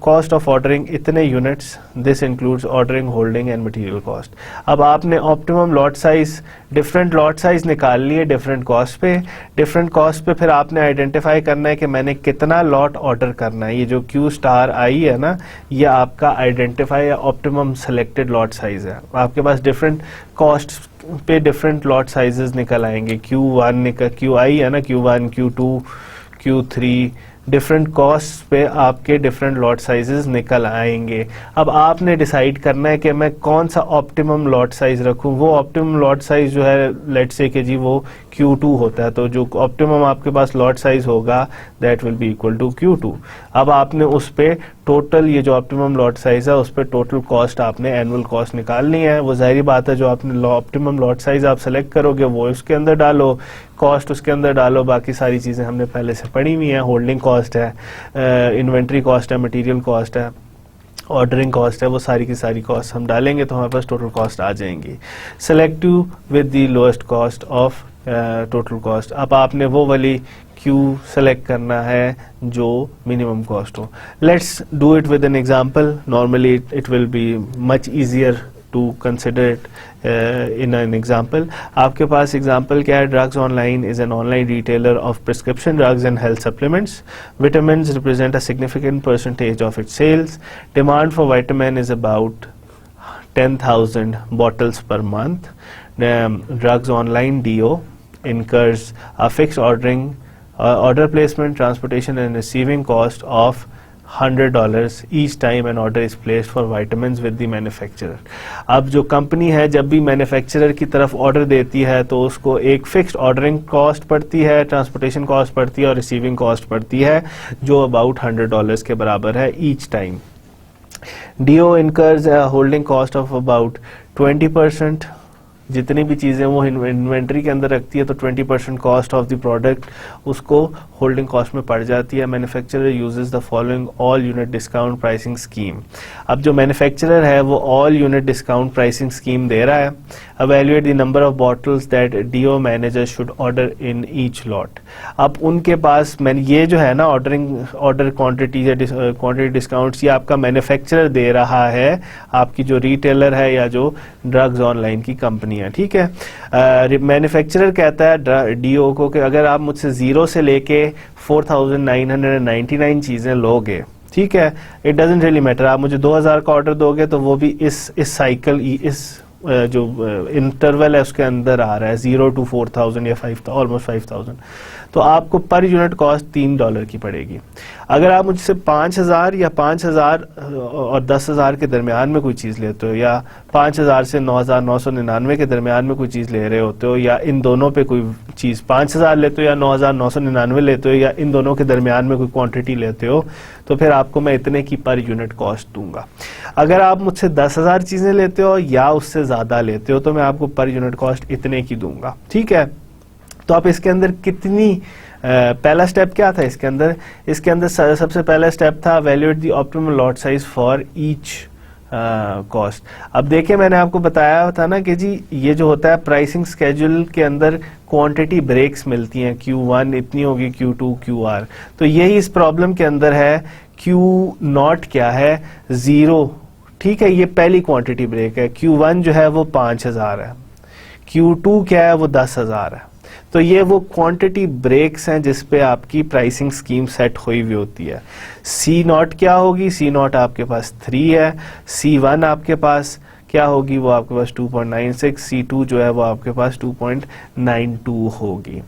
cost of ordering इतने units, this includes ordering, holding and material cost. अब आपने optimum lot size, different lot size निकाल लिए डिफरेंट कॉस्ट पे। डिफरेंट कॉस्ट पे फिर आपने आइडेंटिफाई करना है कि मैंने कितना लॉट ऑर्डर करना है। ये जो क्यू स्टार आई है ना, ये आपका identify optimum selected lot size है। आपके पास डिफरेंट कॉस्ट पे डिफरेंट लॉट साइजेस निकल आएंगे। Q1 क्यू आई है ना, Q1, Q2, Q3, different cost पे आपके डिफरेंट लॉट साइजेस निकल आएंगे। अब आपने डिसाइड करना है कि मैं कौन सा ऑप्टिमम लॉट साइज रखूं। वो ऑप्टिमम लॉट साइज जो है, लेट्स से कि जी वो Q2 होता है, तो जो ऑप्टिमम आपके पास लॉट साइज होगा that will be equal to Q2। अब आपने उस पे टोटल, ये जो ऑप्टिमम लॉट साइज है उस पे टोटल कॉस्ट आपने एनुअल कॉस्ट निकालनी है। वो जाहिर बात है, जो आपने ऑप्टिमम लॉट साइज आप सेलेक्ट करोगे वो उसके अंदर डालो, कॉस्ट उसके अंदर डालो, बाकी सारी चीज़ें हमने पहले से पढ़ी हुई हैं। होल्डिंग कॉस्ट है, इन्वेंट्री कॉस्ट है, मटेरियल कॉस्ट है, ऑर्डरिंग कॉस्ट है, वो सारी की सारी कॉस्ट हम डालेंगे तो हमारे पास टोटल कॉस्ट आ जाएंगी। Select with the lowest cost of total cost. अब आपने वो वाली क्यू सेलेक्ट करना है जो मिनिमम कॉस्ट हो। Let's do it with an example. Normally it will be much easier to consider it in an example. आपके पास एग्जाम्पल क्या है, drugs online is an online retailer of prescription drugs and health supplements. Vitamins represent a significant percentage of its sales. Demand for vitamin is about 10,000 bottles per month. Drugs online DO incurs a fixed order placement, transportation and receiving cost of $100 each time an order is placed for vitamins with the manufacturer. अब जो company है जब भी manufacturer की तरफ order देती है तो उसको एक फिक्स्ड ऑर्डरिंग कॉस्ट पड़ती है, ट्रांसपोर्टेशन कॉस्ट पड़ती है और रिसीविंग कॉस्ट पड़ती है, जो अबाउट $100 के बराबर है each time. DO incurs a holding cost of about 20%. जितनी भी चीज़ें वो इन्वेंट्री के अंदर रखती है तो 20% कॉस्ट ऑफ द प्रोडक्ट उसको होल्डिंग कॉस्ट में पड़ जाती है। Manufacturer uses the following all unit discount pricing scheme. अब जो मैन्युफैक्चरर है वो all unit discount pricing scheme दे रहा है। evaluate the number of bottles that DO manager should order in each lot. अब उनके पास ये जो है ना ऑर्डर क्वांटिटी या क्वांटिटी डिस्काउंट्स, ये आपका मैन्युफैक्चरर दे रहा है, आपकी जो रिटेलर है या जो ड्रग्स ऑनलाइन की कंपनी है, ठीक है। मैन्युफैक्चरर कहता है DO को कि अगर आप मुझसे 0 से लेके 4,999 चीज़ें लोगे, ठीक है, इट डजंट रियली मैटर, आप मुझे 2000 का ऑर्डर दोगे तो वो भी इस साइकिल, इस जो इंटरवल है उसके अंदर आ रहा है, 0 to 4,000 या 5,000, ऑलमोस्ट 5,000, तो आपको पर यूनिट कॉस्ट $3 की पड़ेगी। अगर आप मुझसे 5,000 या 5,000 और 10,000 के दरमियान में कोई चीज़ लेते हो, या 5,000 से 9,999 के दरमियान में कोई चीज़ ले रहे होते हो, या इन दोनों पे कोई चीज़ 5,000 लेते हो या 9,999 लेते हो, या इन दोनों के दरमियान में कोई क्वांटिटी लेते हो, तो फिर आपको मैं इतने की पर यूनिट कॉस्ट दूंगा। अगर आप मुझसे 10,000 चीज़ें लेते हो या उससे ज़्यादा लेते हो तो मैं आपको पर यूनिट कॉस्ट इतने की दूंगा, ठीक है। तो आप इसके अंदर कितनी पहला स्टेप क्या था इसके अंदर सबसे पहला स्टेप था evaluate the optimal lot size for each cost. अब देखिए मैंने आपको बताया था ना कि जी ये जो होता है प्राइसिंग स्केड्यूल के अंदर क्वांटिटी ब्रेक्स मिलती हैं, Q1 इतनी होगी, Q2, QR, तो यही इस प्रॉब्लम के अंदर है। Q0 क्या है, 0, ठीक है, ये पहली क्वांटिटी ब्रेक है। Q1 जो है वो 5,000 है, Q2 क्या है वो 10,000 है। तो ये वो क्वांटिटी ब्रेक्स हैं जिस पे आपकी प्राइसिंग स्कीम सेट हुई हुई होती है। C0 क्या होगी, C0 आपके पास 3 है, C1 आपके पास क्या होगी, वो आपके पास 2.96, C2 जो है वो आपके पास 2.92 होगी,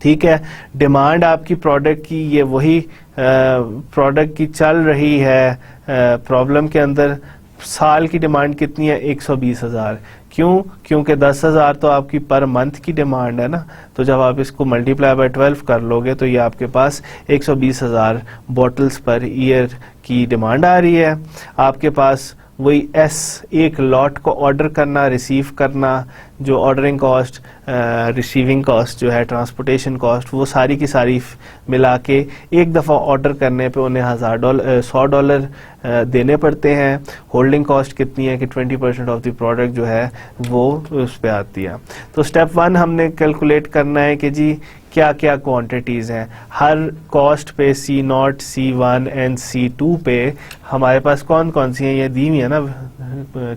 ठीक है। डिमांड आपकी प्रोडक्ट की, ये वही प्रोडक्ट की चल रही है प्रॉब्लम के अंदर। साल की डिमांड कितनी है, 120,000। क्यों, क्योंकि 10,000 तो आपकी पर मंथ की डिमांड है ना, तो जब आप इसको मल्टीप्लाई बाय 12 कर लोगे तो ये आपके पास 120,000 बॉटल्स पर ईयर की डिमांड आ रही है। आपके पास वही एस, एक लॉट को ऑर्डर करना, रिसीव करना, जो ऑर्डरिंग कॉस्ट, रिसीविंग कॉस्ट जो है, ट्रांसपोर्टेशन कॉस्ट, वो सारी की सारी मिला के एक दफ़ा ऑर्डर करने पे उन्हें $100 देने पड़ते हैं। होल्डिंग कॉस्ट कितनी है कि 20% ऑफ द प्रोडक्ट जो है वो उस पर आती है। तो स्टेप 1 हमने कैलकुलेट करना है कि जी क्या क्या क्वांटिटीज़ हैं, हर कॉस्ट पे C0, C1 एंड C2 पे हमारे पास कौन कौन सी हैं, ये दी हुई है ना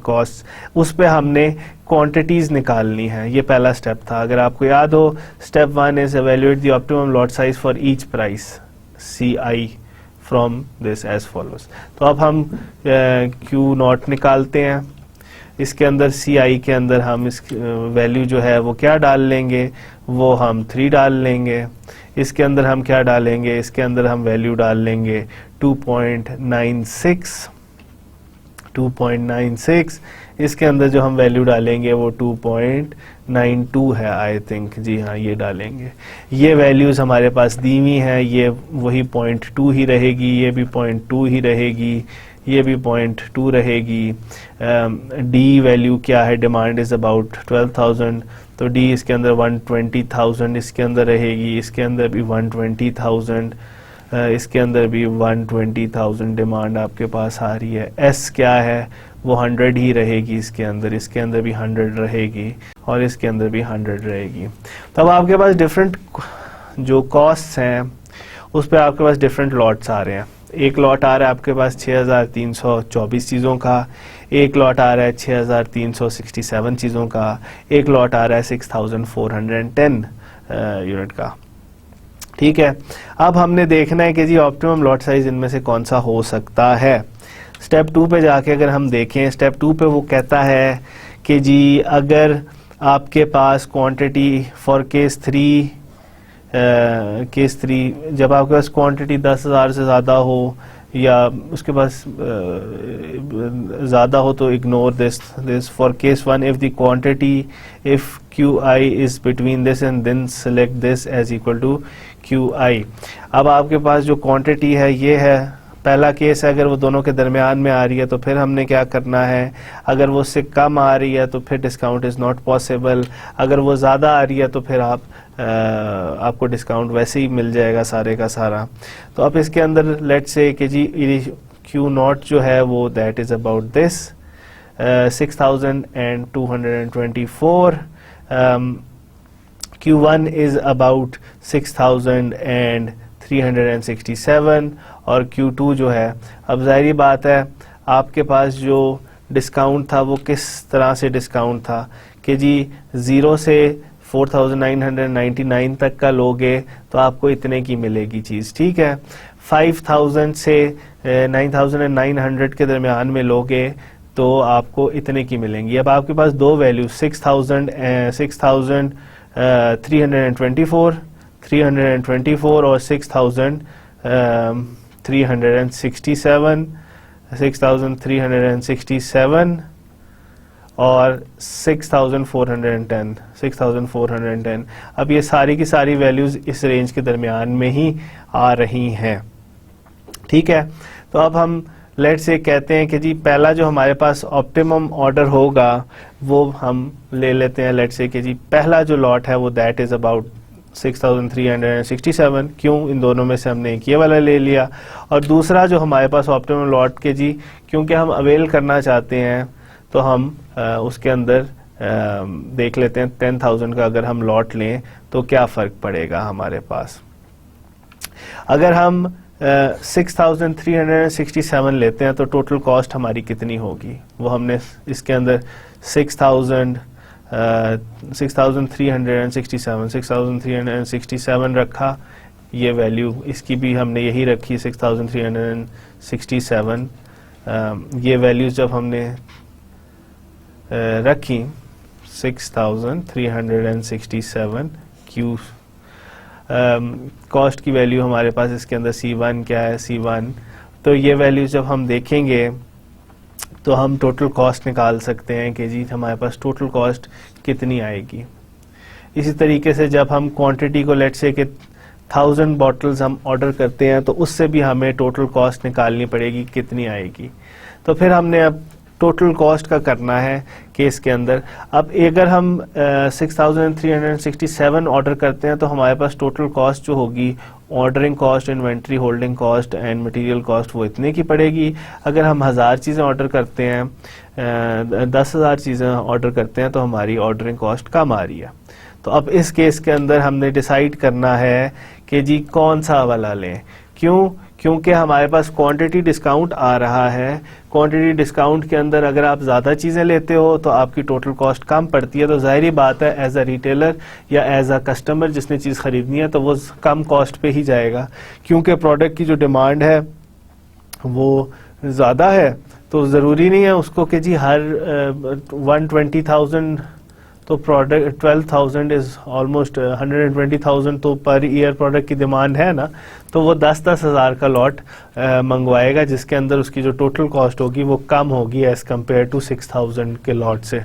कॉस्ट, उस पे हमने क्वांटिटीज़ निकालनी है। ये पहला स्टेप था। अगर आपको याद हो, step 1 is evaluate the optimum lot size for each price CI from this as follows. तो अब हम Q0 निकालते हैं। इसके अंदर CI के अंदर हम इस वैल्यू जो है वो क्या डाल लेंगे, वो हम 3 डाल लेंगे। इसके अंदर हम क्या डालेंगे, इसके अंदर हम वैल्यू डाल लेंगे 2.96। इसके अंदर जो हम वैल्यू डालेंगे वो 2.92 है, आई थिंक, जी हाँ, ये डालेंगे। ये वैल्यूज़ हमारे पास दी हुई हैं, ये वही 0.2 ही रहेगी, ये भी 0.2 ही रहेगी, ये भी 0.2 रहेगी। डी वैल्यू क्या है, डिमांड इज़ अबाउट 12,000, तो डी इसके अंदर 120,000 इसके अंदर रहेगी, इसके अंदर भी 120,000, इसके अंदर भी 120,000 डिमांड आपके पास आ रही है। एस क्या है, वो 100 ही रहेगी इसके अंदर भी 100 रहेगी, और इसके अंदर भी 100 रहेगी। तब आपके पास डिफरेंट जो कॉस्ट्स हैं उस पर आपके पास डिफरेंट लॉट्स आ रहे हैं। एक लॉट आ रहा है आपके पास 6,324 चीज़ों का, एक लॉट आ रहा है 6,367 चीज़ों का, एक लॉट आ रहा है 6,410 यूनिट का। ठीक है, अब हमने देखना है कि जी ऑप्टिमम लॉट साइज इनमें से कौन सा हो सकता है। स्टेप 2 पे जाके अगर हम देखें, स्टेप 2 पे वो कहता है कि जी अगर आपके पास क्वांटिटी फॉर केस 3 जब आपके पास क्वांटिटी 10,000 से ज़्यादा हो या उसके पास ज़्यादा हो तो ignore this for case 1 if the quantity if QI is between this and then select this as equal to QI। अब आपके पास जो क्वांटिटी है ये है, पहला केस है, अगर वो दोनों के दरमियान में आ रही है तो फिर हमने क्या करना है, अगर वो उससे कम आ रही है तो फिर डिस्काउंट इज़ नॉट पॉसिबल, अगर वो ज़्यादा आ रही है तो फिर आपको डिस्काउंट वैसे ही मिल जाएगा सारे का सारा। तो अब इसके अंदर लेट्स से कि जी Q0 जो है वो that is about this 6,224, Q1 is about 6,367 और Q2 जो है, अब ज़ाहिरी बात है आपके पास जो डिस्काउंट था वो किस तरह से डिस्काउंट था कि जी 0 से 4,999 तक का लोगे तो आपको इतने की मिलेगी चीज़। ठीक है, 5,000 से 9,900 के दरमियान में लोगे तो आपको इतने की मिलेंगी। अब आपके पास दो वैल्यू 6,324 और 6,367 और 6,410। अब ये सारी की सारी वैल्यूज इस रेंज के दरमियान में ही आ रही हैं। ठीक है, तो अब हम लेट से कहते हैं कि जी पहला जो हमारे पास ऑप्टिमम ऑर्डर होगा वो हम ले लेते हैं। लेट से कि जी पहला जो लॉट है वो दैट इज अबाउट 6,367। क्यों, इन दोनों में से हमने एक ये वाला ले लिया, और दूसरा जो हमारे पास ऑप्टिमम लॉट के जी क्योंकि हम अवेल करना चाहते हैं तो हम उसके अंदर देख लेते हैं 10,000 का अगर हम लॉट लें तो क्या फ़र्क पड़ेगा हमारे पास। अगर हम 6,367 लेते हैं तो टोटल कॉस्ट हमारी कितनी होगी, वो हमने इसके अंदर 6,367 रखा। ये वैल्यू इसकी भी हमने यही रखी 6,367। ये वैल्यूज जब हमने रखी 6,367 Q कॉस्ट की वैल्यू हमारे पास इसके अंदर C1 क्या है, C1, तो ये वैल्यू जब हम देखेंगे तो हम टोटल कॉस्ट निकाल सकते हैं कि जी हमारे पास टोटल कॉस्ट कितनी आएगी। इसी तरीके से जब हम क्वांटिटी को लेट से कि 1000 बॉटल्स हम ऑर्डर करते हैं तो उससे भी हमें टोटल कॉस्ट निकालनी पड़ेगी कितनी आएगी। तो फिर हमने अब टोटल कॉस्ट का करना है केस के अंदर। अब अगर हम 6367 ऑर्डर करते हैं तो हमारे पास टोटल कॉस्ट जो होगी, ordering cost, inventory holding cost and material cost, वो इतने की पड़ेगी। अगर हम 1000 चीज़ें ऑर्डर करते हैं, 10,000 चीज़ें ऑर्डर करते हैं तो हमारी ऑर्डरिंग कॉस्ट कम आ रही है। तो अब इस केस के अंदर हमने डिसाइड करना है कि जी कौन सा वाला लें। क्यों? क्योंकि हमारे पास क्वांटिटी डिस्काउंट आ रहा है। क्वांटिटी डिस्काउंट के अंदर अगर आप ज़्यादा चीज़ें लेते हो तो आपकी टोटल कॉस्ट कम पड़ती है। तो ज़ाहिरी बात है एज अ रिटेलर या एज अ कस्टमर जिसने चीज़ ख़रीदनी है तो वो कम कॉस्ट पे ही जाएगा, क्योंकि प्रोडक्ट की जो डिमांड है वो ज़्यादा है। तो ज़रूरी नहीं है उसको कि जी हर 120,000 तो प्रोडक्ट 12,000 इज़ ऑलमोस्ट 120,000 तो पर ईयर प्रोडक्ट की डिमांड है ना, तो वो 10-10 हज़ार का लॉट मंगवाएगा जिसके अंदर उसकी जो टोटल कॉस्ट होगी वो कम होगी एज़ कम्पेयर टू 6,000 के लॉट से।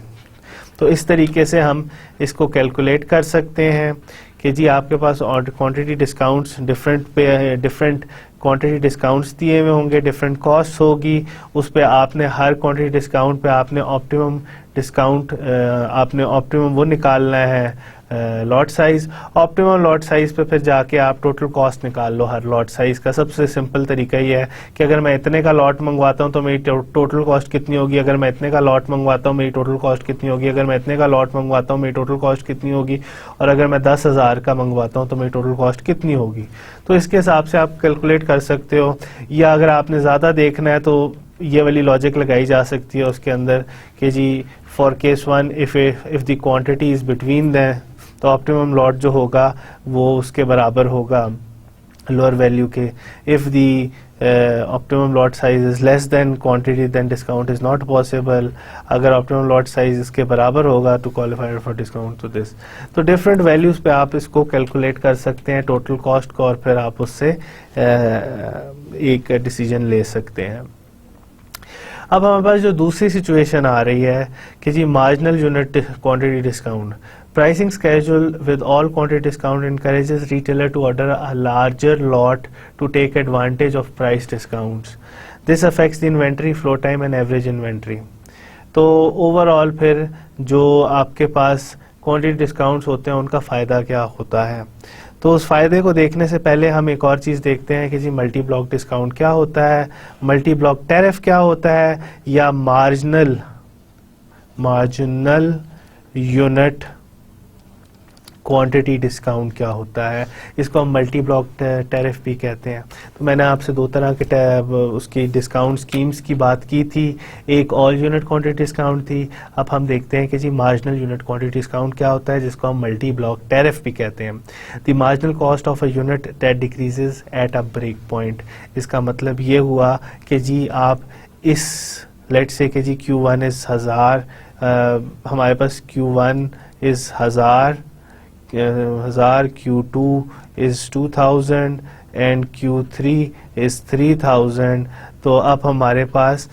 तो इस तरीके से हम इसको कैलकुलेट कर सकते हैं कि जी आपके पास quantity discounts different quantity discounts दिए हुए होंगे, डिफरेंट कॉस्ट होगी, उस पे आपने हर क्वांटिटी डिस्काउंट पे आपने ऑप्टिमम डिस्काउंट आपने ऑप्टिमम वो निकालना है lot size. Optimum lot size पे फिर जाके आप टोटल कॉस्ट निकाल लो हर लॉट साइज का। सबसे सिंपल तरीका ये है कि अगर मैं इतने का लॉट मंगवाता हूँ तो मेरी टोटल कॉस्ट कितनी होगी, अगर मैं इतने का लॉट मंगवाता हूँ मेरी टोटल कॉस्ट कितनी होगी, अगर मैं इतने का लॉट मंगवाता हूँ मेरी टोटल कॉस्ट कितनी होगी, और अगर मैं 10,000 का मंगवाता हूँ तो मेरी टोटल कॉस्ट कितनी होगी। तो इसके हिसाब से आप कैलकुलेट कर सकते हो। या अगर आपने ज़्यादा देखना है तो ये वाली लॉजिक लगाई जा सकती है उसके अंदर कि जी for case 1 if the quantity is between the, तो ऑप्टिमम लॉट जो होगा वो उसके बराबर होगा लोअर वैल्यू के। If the optimum lot size is less than quantity then discount is not possible. अगर ऑप्टिमम लॉट साइज इसके बराबर होगा टू क्वालिफाइड फॉर डिस्काउंट तो दिस। तो डिफरेंट वैल्यूज़ पे आप इसको कैलकुलेट कर सकते हैं टोटल कॉस्ट को, और फिर आप उससे एक डिसीजन ले सकते हैं। अब हमारे पास जो दूसरी सिचुएशन आ रही है कि जी marginal unit quantity discount. Pricing schedule with all quantity discount encourages retailer to order a larger lot to take advantage of price discounts. This affects the inventory flow time and average inventory. तो overall फिर जो आपके पास quantity discounts होते हैं उनका फ़ायदा क्या होता है। तो उस फ़ायदे को देखने से पहले हम एक और चीज़ देखते हैं कि जी मल्टी ब्लॉक डिस्काउंट क्या होता है, मल्टी ब्लॉक टैरिफ क्या होता है, या मार्जिनल यूनिट क्वांटिटी डिस्काउंट क्या होता है। इसको हम मल्टी ब्लॉक टैरिफ भी कहते हैं। तो मैंने आपसे दो तरह के उसकी डिस्काउंट स्कीम्स की बात की थी, एक ऑल यूनिट क्वांटिटी डिस्काउंट थी। अब हम देखते हैं कि जी मार्जिनल यूनिट क्वांटिटी डिस्काउंट क्या होता है, जिसको हम मल्टी ब्लॉक टैरिफ भी कहते हैं। The marginal cost of a unit that decreases at a break point. इसका मतलब ये हुआ कि जी आप इस लेट्स से कि जी Q1 इज़ 1000, हमारे पास Q1 is 1000, Q2 is 2000 and Q3 is 3000। तो अब हमारे पास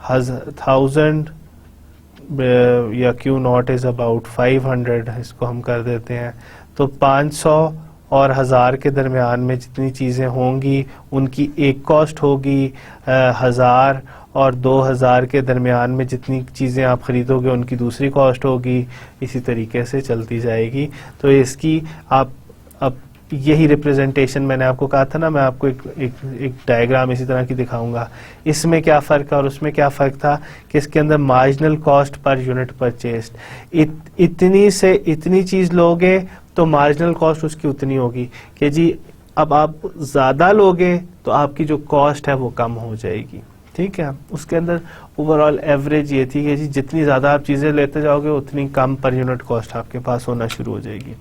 1000 या Q0 is about 500, इसको हम कर देते हैं। तो 500 और 1000 के दरमियान में जितनी चीज़ें होंगी उनकी एक कॉस्ट होगी, 1000 और 2000 के दरमियान में जितनी चीज़ें आप ख़रीदोगे उनकी दूसरी कॉस्ट होगी, इसी तरीके से चलती जाएगी। तो इसकी आप अब यही रिप्रेजेंटेशन मैंने आपको कहा था ना, मैं आपको एक डायग्राम इसी तरह की दिखाऊंगा। इसमें क्या फ़र्क है और उसमें क्या फ़र्क था कि इसके अंदर marginal cost per unit purchased, इतनी से इतनी चीज़ लोगे तो मार्जिनल कॉस्ट उसकी उतनी होगी कि जी अब आप ज़्यादा लोगे तो आपकी जो कॉस्ट है वो कम हो जाएगी। ठीक है, उसके अंदर ओवरऑल एवरेज ये थी कि जी जितनी ज़्यादा आप चीज़ें लेते जाओगे उतनी कम पर यूनिट कॉस्ट आपके पास होना शुरू हो जाएगी।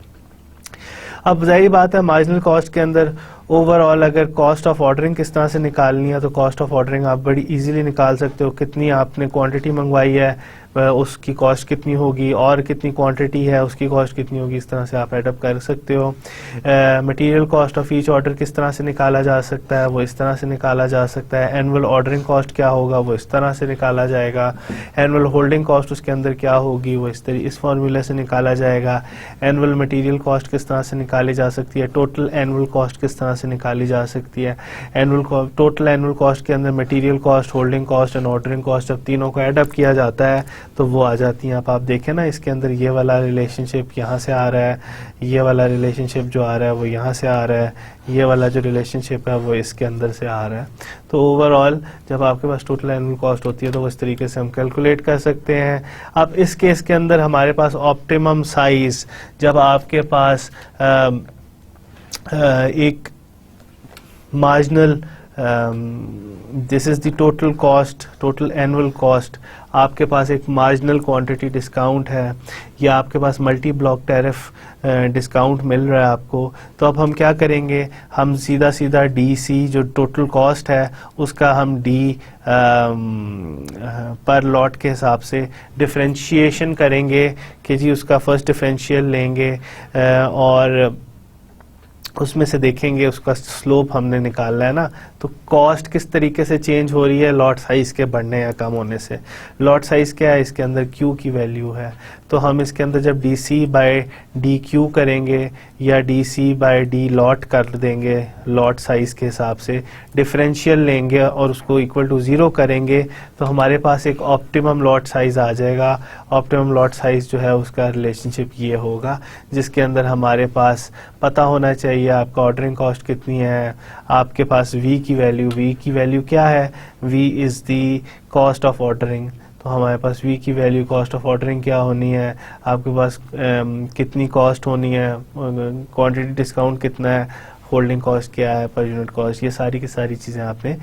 अब जाहिर बात है मार्जिनल कॉस्ट के अंदर ओवरऑल अगर कॉस्ट ऑफ ऑर्डरिंग किस तरह से निकालनी है तो कॉस्ट ऑफ ऑर्डरिंग आप बड़ी इजीली निकाल सकते हो। कितनी आपने क्वांटिटी मंगवाई है, उसकी कॉस्ट कितनी होगी और कितनी क्वांटिटी है उसकी कॉस्ट कितनी होगी, इस तरह से आप एडअप कर सकते हो। Material cost of each order किस तरह से निकाला जा सकता है, वो इस तरह से निकाला जा सकता है। एनुअल ऑर्डरिंग कॉस्ट क्या होगा, वो इस तरह से निकाला जाएगा। एनुअल होल्डिंग कॉस्ट उसके अंदर क्या होगी, वो इस फॉर्मूले से निकाला जाएगा। एनुअल मटेरियल कॉस्ट किस तरह से निकाली जा सकती है, टोटल एनुअल कॉस्ट किस तरह से निकाली जा सकती है। टोटल एनुअल कॉस्ट के अंदर material cost, holding cost and ordering cost जब तीनों को एडअप किया जाता है तो वो आ जाती हैं। आप देखें ना, इसके अंदर ये वाला रिलेशनशिप यहाँ से आ रहा है, ये वाला रिलेशनशिप जो आ रहा है वो यहाँ से आ रहा है, ये वाला जो रिलेशनशिप है वो इसके अंदर से आ रहा है। तो ओवरऑल जब आपके पास टोटल एनुअल कॉस्ट होती है तो इस तरीके से हम कैलकुलेट कर सकते हैं। अब इस केस के अंदर हमारे पास ऑप्टिमम साइज, जब आपके पास एक marginal this is the total cost, total annual cost, आपके पास एक मार्जिनल क्वांटिटी डिस्काउंट है या आपके पास मल्टी ब्लॉक टैरिफ डिस्काउंट मिल रहा है आपको, तो अब हम क्या करेंगे, हम सीधा सीधा DC जो टोटल कॉस्ट है उसका हम D पर लॉट के हिसाब से डिफरेंशिएशन करेंगे कि जी उसका फर्स्ट डिफरेंशियल लेंगे और उसमें से देखेंगे उसका स्लोप हमने निकालना है ना, तो कॉस्ट किस तरीके से चेंज हो रही है लॉट साइज के बढ़ने या कम होने से। लॉट साइज क्या है, इसके अंदर Q की वैल्यू है, तो हम इसके अंदर जब DC बाय DQ करेंगे या DC बाय D लॉट कर देंगे लॉट साइज के हिसाब से, डिफरेंशियल लेंगे और उसको इक्वल टू 0 करेंगे तो हमारे पास एक ऑप्टिमम लॉट साइज आ जाएगा। ऑप्टिमम लॉट साइज जो है उसका रिलेशनशिप ये होगा जिसके अंदर हमारे पास पता होना चाहिए आपका ऑर्डरिंग कॉस्ट कितनी है, आपके पास V की वैल्यू क्या है, V is the cost of ordering, तो हमारे पास V की वैल्यू कॉस्ट ऑफ ऑर्डरिंग क्या होनी है, आपके पास कितनी कॉस्ट होनी है, क्वांटिटी डिस्काउंट कितना है, होल्डिंग कॉस्ट क्या है, पर यूनिट कॉस्ट, ये सारी की सारी चीज़ें आपने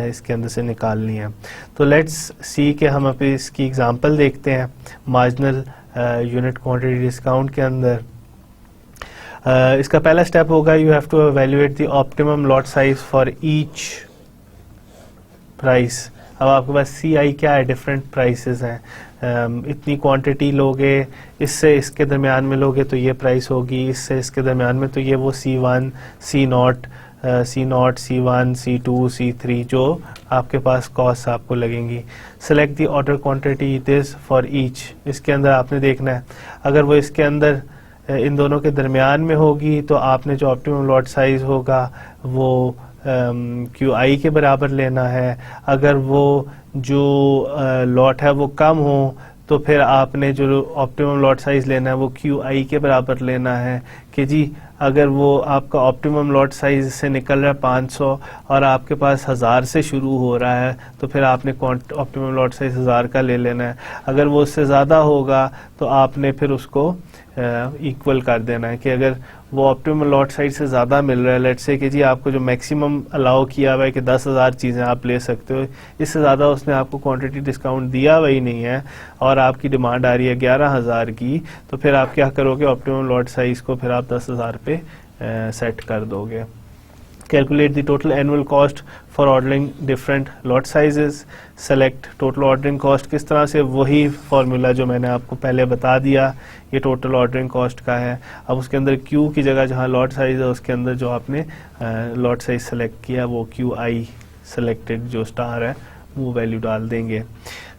इसके अंदर से निकालनी है। तो लेट्स सी के हम अभी इसकी एग्जांपल देखते हैं मार्जिनल यूनिट क्वांटिटी डिस्काउंट के अंदर। इसका पहला स्टेप होगा you have to evaluate the optimum lot size for each price. अब आपके पास CI क्या है, डिफरेंट प्राइसेस हैं, इतनी क्वांटिटी लोगे, इससे इसके दरमियान में लोगे तो ये प्राइस होगी, इससे इसके दरमियान में तो ये वो C1 C0 C1 C2 C3 जो आपके पास कॉस्ट आपको लगेंगी। Select the order quantity this for each, इसके अंदर आपने देखना है अगर वो इसके अंदर इन दोनों के दरमियान में होगी तो आपने जो ऑप्टिमम लॉट साइज होगा वो QI के बराबर लेना है। अगर वो जो लॉट है वो कम हो तो फिर आपने जो ऑप्टिमम लॉट साइज लेना है वो QI के बराबर लेना है कि जी अगर वो आपका ऑप्टिमम लॉट साइज से निकल रहा है 500 और आपके पास 1000 से शुरू हो रहा है तो फिर आपने ऑप्टिमम लॉट साइज 1000 का ले लेना है। अगर वो उससे ज़्यादा होगा तो आपने फिर उसको इक्वल कर देना है कि अगर वो ऑप्टिमम लॉट साइज से ज़्यादा मिल रहा है, लेट्स से कि जी आपको जो मैक्सिमम अलाउ किया हुआ है कि 10,000 चीज़ें आप ले सकते हो, इससे ज़्यादा उसने आपको क्वांटिटी डिस्काउंट दिया हुआ ही नहीं है और आपकी डिमांड आ रही है 11,000 की, तो फिर आप क्या करोगे, ऑप्टिमम लॉट साइज को फिर आप 10,000 पे सेट कर दोगे। Calculate the total annual cost for ordering different lot sizes. Select total ordering cost, किस तरह से, वही फॉर्मूला जो मैंने आपको पहले बता दिया, ये टोटल ऑर्डरिंग कॉस्ट का है। अब उसके अंदर Q की जगह जहाँ लॉट साइज है उसके अंदर जो आपने लॉट साइज सेलेक्ट किया वो QI सेलेक्टेड जो स्टार है वो वैल्यू डाल देंगे।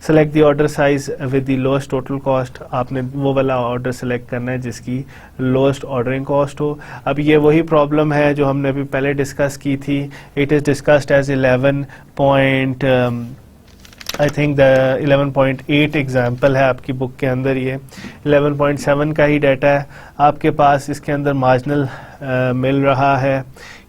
Select the order size with the lowest total cost, आपने वो वाला ऑर्डर सेलेक्ट करना है जिसकी लोएस्ट ऑर्डरिंग कॉस्ट हो। अब ये वही प्रॉब्लम है जो हमने अभी पहले डिस्कस की थी। It is discussed as 11.8 example है आपकी बुक के अंदर, ये 11.7 का ही डाटा है आपके पास। इसके अंदर मार्जिनल मिल रहा है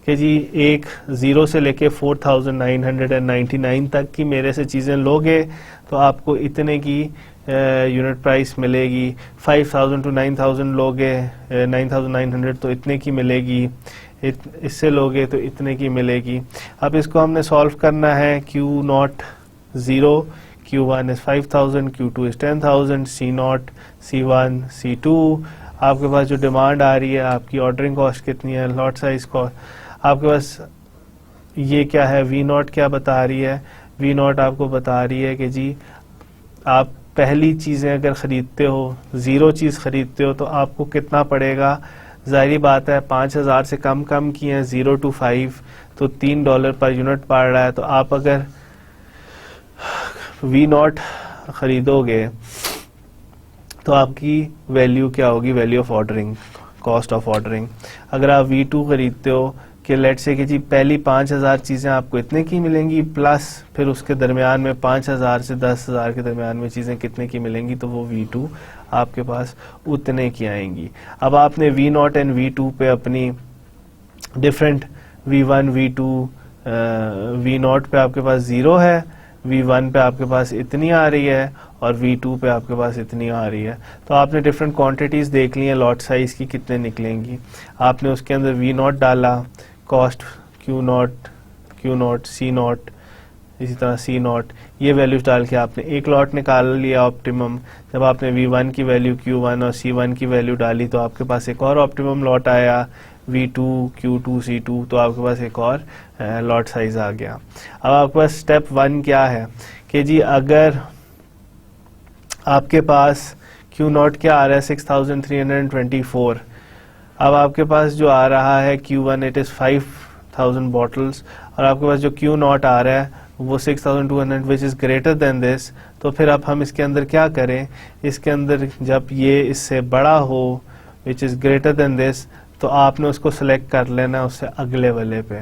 कि जी एक 0 से लेके 4,999 तक की मेरे से चीज़ें लोगे तो आपको इतने की यूनिट प्राइस मिलेगी। 5,000 to 9,000 लोगे 9,900 तो इतने की मिलेगी, इससे लोगे तो इतने की मिलेगी। अब इसको हमने सॉल्व करना है। Q0 0, Q1 is 5,000, Q2 is 10,000, C0 C1 C2, आपके पास जो डिमांड आ रही है, आपकी ऑर्डरिंग कॉस्ट कितनी है, लॉट साइज कॉस्ट आपके पास ये क्या है, V0 क्या बता रही है, V0 आपको बता रही है कि जी आप पहली चीज़ें अगर ख़रीदते हो, 0 चीज़ ख़रीदते हो, तो आपको कितना पड़ेगा? ज़ाहिर बात है 5000 से कम की हैं, 0 to 5, तो $3 पर यूनिट पड़ रहा है। तो आप अगर V0 ख़रीदोगे तो आपकी वैल्यू क्या होगी? Value of ordering, cost of ordering. अगर आप V2 ख़रीदते हो कि लेट से कि जी पहली 5000 चीज़ें आपको इतने की मिलेंगी, प्लस फिर उसके दरमियान में 5000 से 10,000 के दरमियान में चीज़ें कितने की मिलेंगी, तो वो V2 आपके पास उतने की आएंगी। अब आपने V0 एंड V2 पे अपनी डिफरेंट V1 V2 V0 पे आपके पास 0 है, V1 पे आपके पास इतनी आ रही है और V2 पे आपके पास इतनी आ रही है। तो आपने डिफरेंट क्वांटिटीज़ देख ली हैं, लॉट साइज़ की कितने निकलेंगी। आपने उसके अंदर V0 डाला, कॉस्ट Q0 C0, इसी तरह C0, ये वैल्यूज डाल के आपने एक लॉट निकाल लिया ऑप्टिमम। जब आपने V1 की वैल्यू Q1 और C1 की वैल्यू डाली तो आपके पास एक और ऑप्टिमम लॉट आया, V2 Q2 C2, तो आपके पास एक और लॉट साइज आ गया। अब आपके पास स्टेप 1 क्या है कि जी अगर आपके पास Q0 क्या आ रहा है? 6324। अब आपके पास जो आ रहा है Q1 इट इज़ 5000 बॉटल्स, और आपके पास जो Q0 आ रहा है वो 6200 which is greater than this. तो फिर अब हम इसके अंदर क्या करें? इसके अंदर जब ये इससे बड़ा हो, which is greater than this, तो आपने उसको सेलेक्ट कर लेना उससे अगले वाले पे।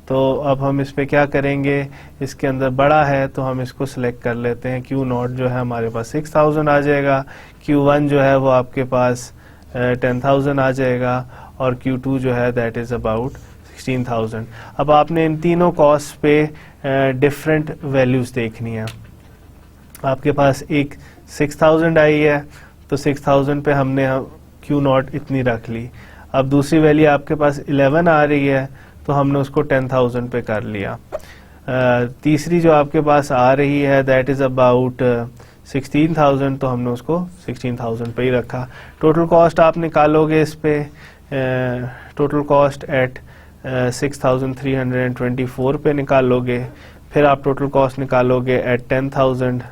तो अब हम इस पे क्या करेंगे? इसके अंदर बड़ा है तो हम इसको सिलेक्ट कर लेते हैं। Q0 जो है हमारे पास 6000 आ जाएगा, Q1 जो है वो आपके पास 10,000 आ जाएगा, और Q2 जो है दैट इज़ अबाउट 16,000। अब आपने इन तीनों कॉस्ट पे डिफरेंट वैल्यूज़ देखनी है। आपके पास एक 6000 आई है तो 6000 पे हमने Q0 इतनी रख ली। अब दूसरी वैल्यू आपके पास 11 आ रही है तो हमने उसको 10,000 पे कर लिया। तीसरी जो आपके पास आ रही है दैट इज़ अबाउट 16,000, तो हमने उसको 16,000 पे ही रखा। टोटल कॉस्ट आप निकालोगे इस पे, टोटल कॉस्ट एट 6,324 पे निकालोगे। फिर आप टोटल कॉस्ट निकालोगे एट 10,000,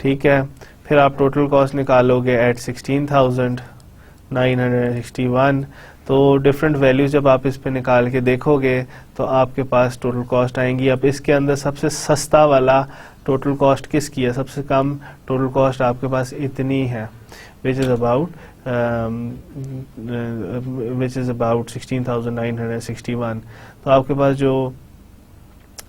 ठीक है। फिर आप टोटल कॉस्ट निकालोगे एट 16,961। तो डिफरेंट वैल्यूज जब आप इस पे निकाल के देखोगे तो आपके पास टोटल कॉस्ट आएंगी। अब इसके अंदर सबसे सस्ता वाला टोटल कॉस्ट किसकी है? सबसे कम टोटल कॉस्ट आपके पास इतनी है, विच इज़ अबाउट 16,961। तो आपके पास जो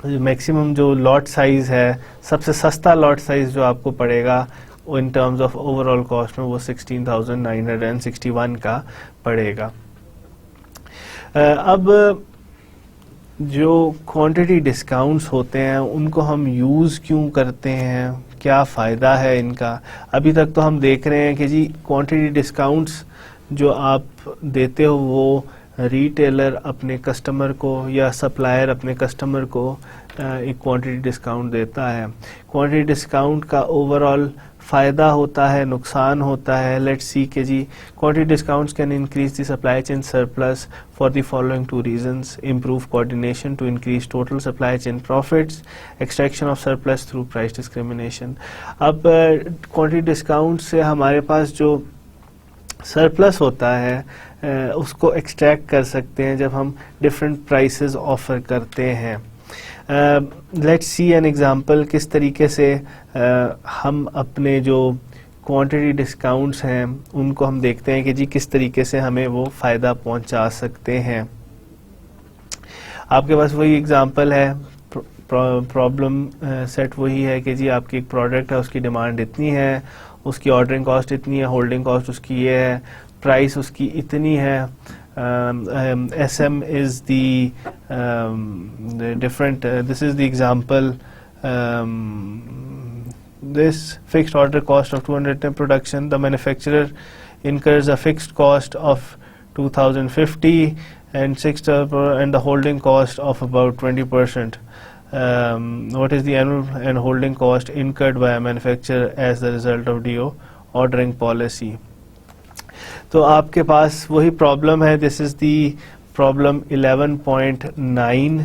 मैक्सिमम जो लॉट साइज है, सबसे सस्ता लॉट साइज जो आपको पड़ेगा इन टर्म्स ऑफ ओवरऑल कॉस्ट में, वो 16,961 का पड़ेगा। अब जो क्वांटिटी डिस्काउंट्स होते हैं उनको हम यूज़ क्यों करते हैं, क्या फ़ायदा है इनका? अभी तक तो हम देख रहे हैं कि जी क्वांटिटी डिस्काउंट्स जो आप देते हो वो रिटेलर अपने कस्टमर को या सप्लायर अपने कस्टमर को एक क्वांटिटी डिस्काउंट देता है। क्वांटिटी डिस्काउंट का ओवरऑल फ़ायदा होता है, नुकसान होता है। लेट्स सी के जी quantity discounts can increase the supply chain surplus for the following 2 reasons: improve coordination to increase total supply chain profits, extraction of surplus through price discrimination. अब क्वांटिटी डिस्काउंट से हमारे पास जो सरप्लस होता है उसको extract कर सकते हैं जब हम डिफरेंट प्राइसेस ऑफर करते हैं। लेट्स सी एन एग्जांपल, किस तरीके से हम अपने जो क्वांटिटी डिस्काउंट्स हैं उनको हम देखते हैं कि जी किस तरीके से हमें वो फ़ायदा पहुंचा सकते हैं। आपके पास वही एग्जांपल है, प्रॉब्लम सेट वही है कि जी आपकी एक प्रोडक्ट है, उसकी डिमांड इतनी है, उसकी ऑर्डरिंग कॉस्ट इतनी है, होल्डिंग कॉस्ट उसकी ये है, प्राइस उसकी इतनी है। SM is the different, this is the example, this fixed order cost of 200 in production, the manufacturer incurs a fixed cost of 2,050 and the holding cost of about 20%. What is the annual and holding cost incurred by a manufacturer as the result of DO ordering policy? तो आपके पास वही problem है, this is the problem 11.9।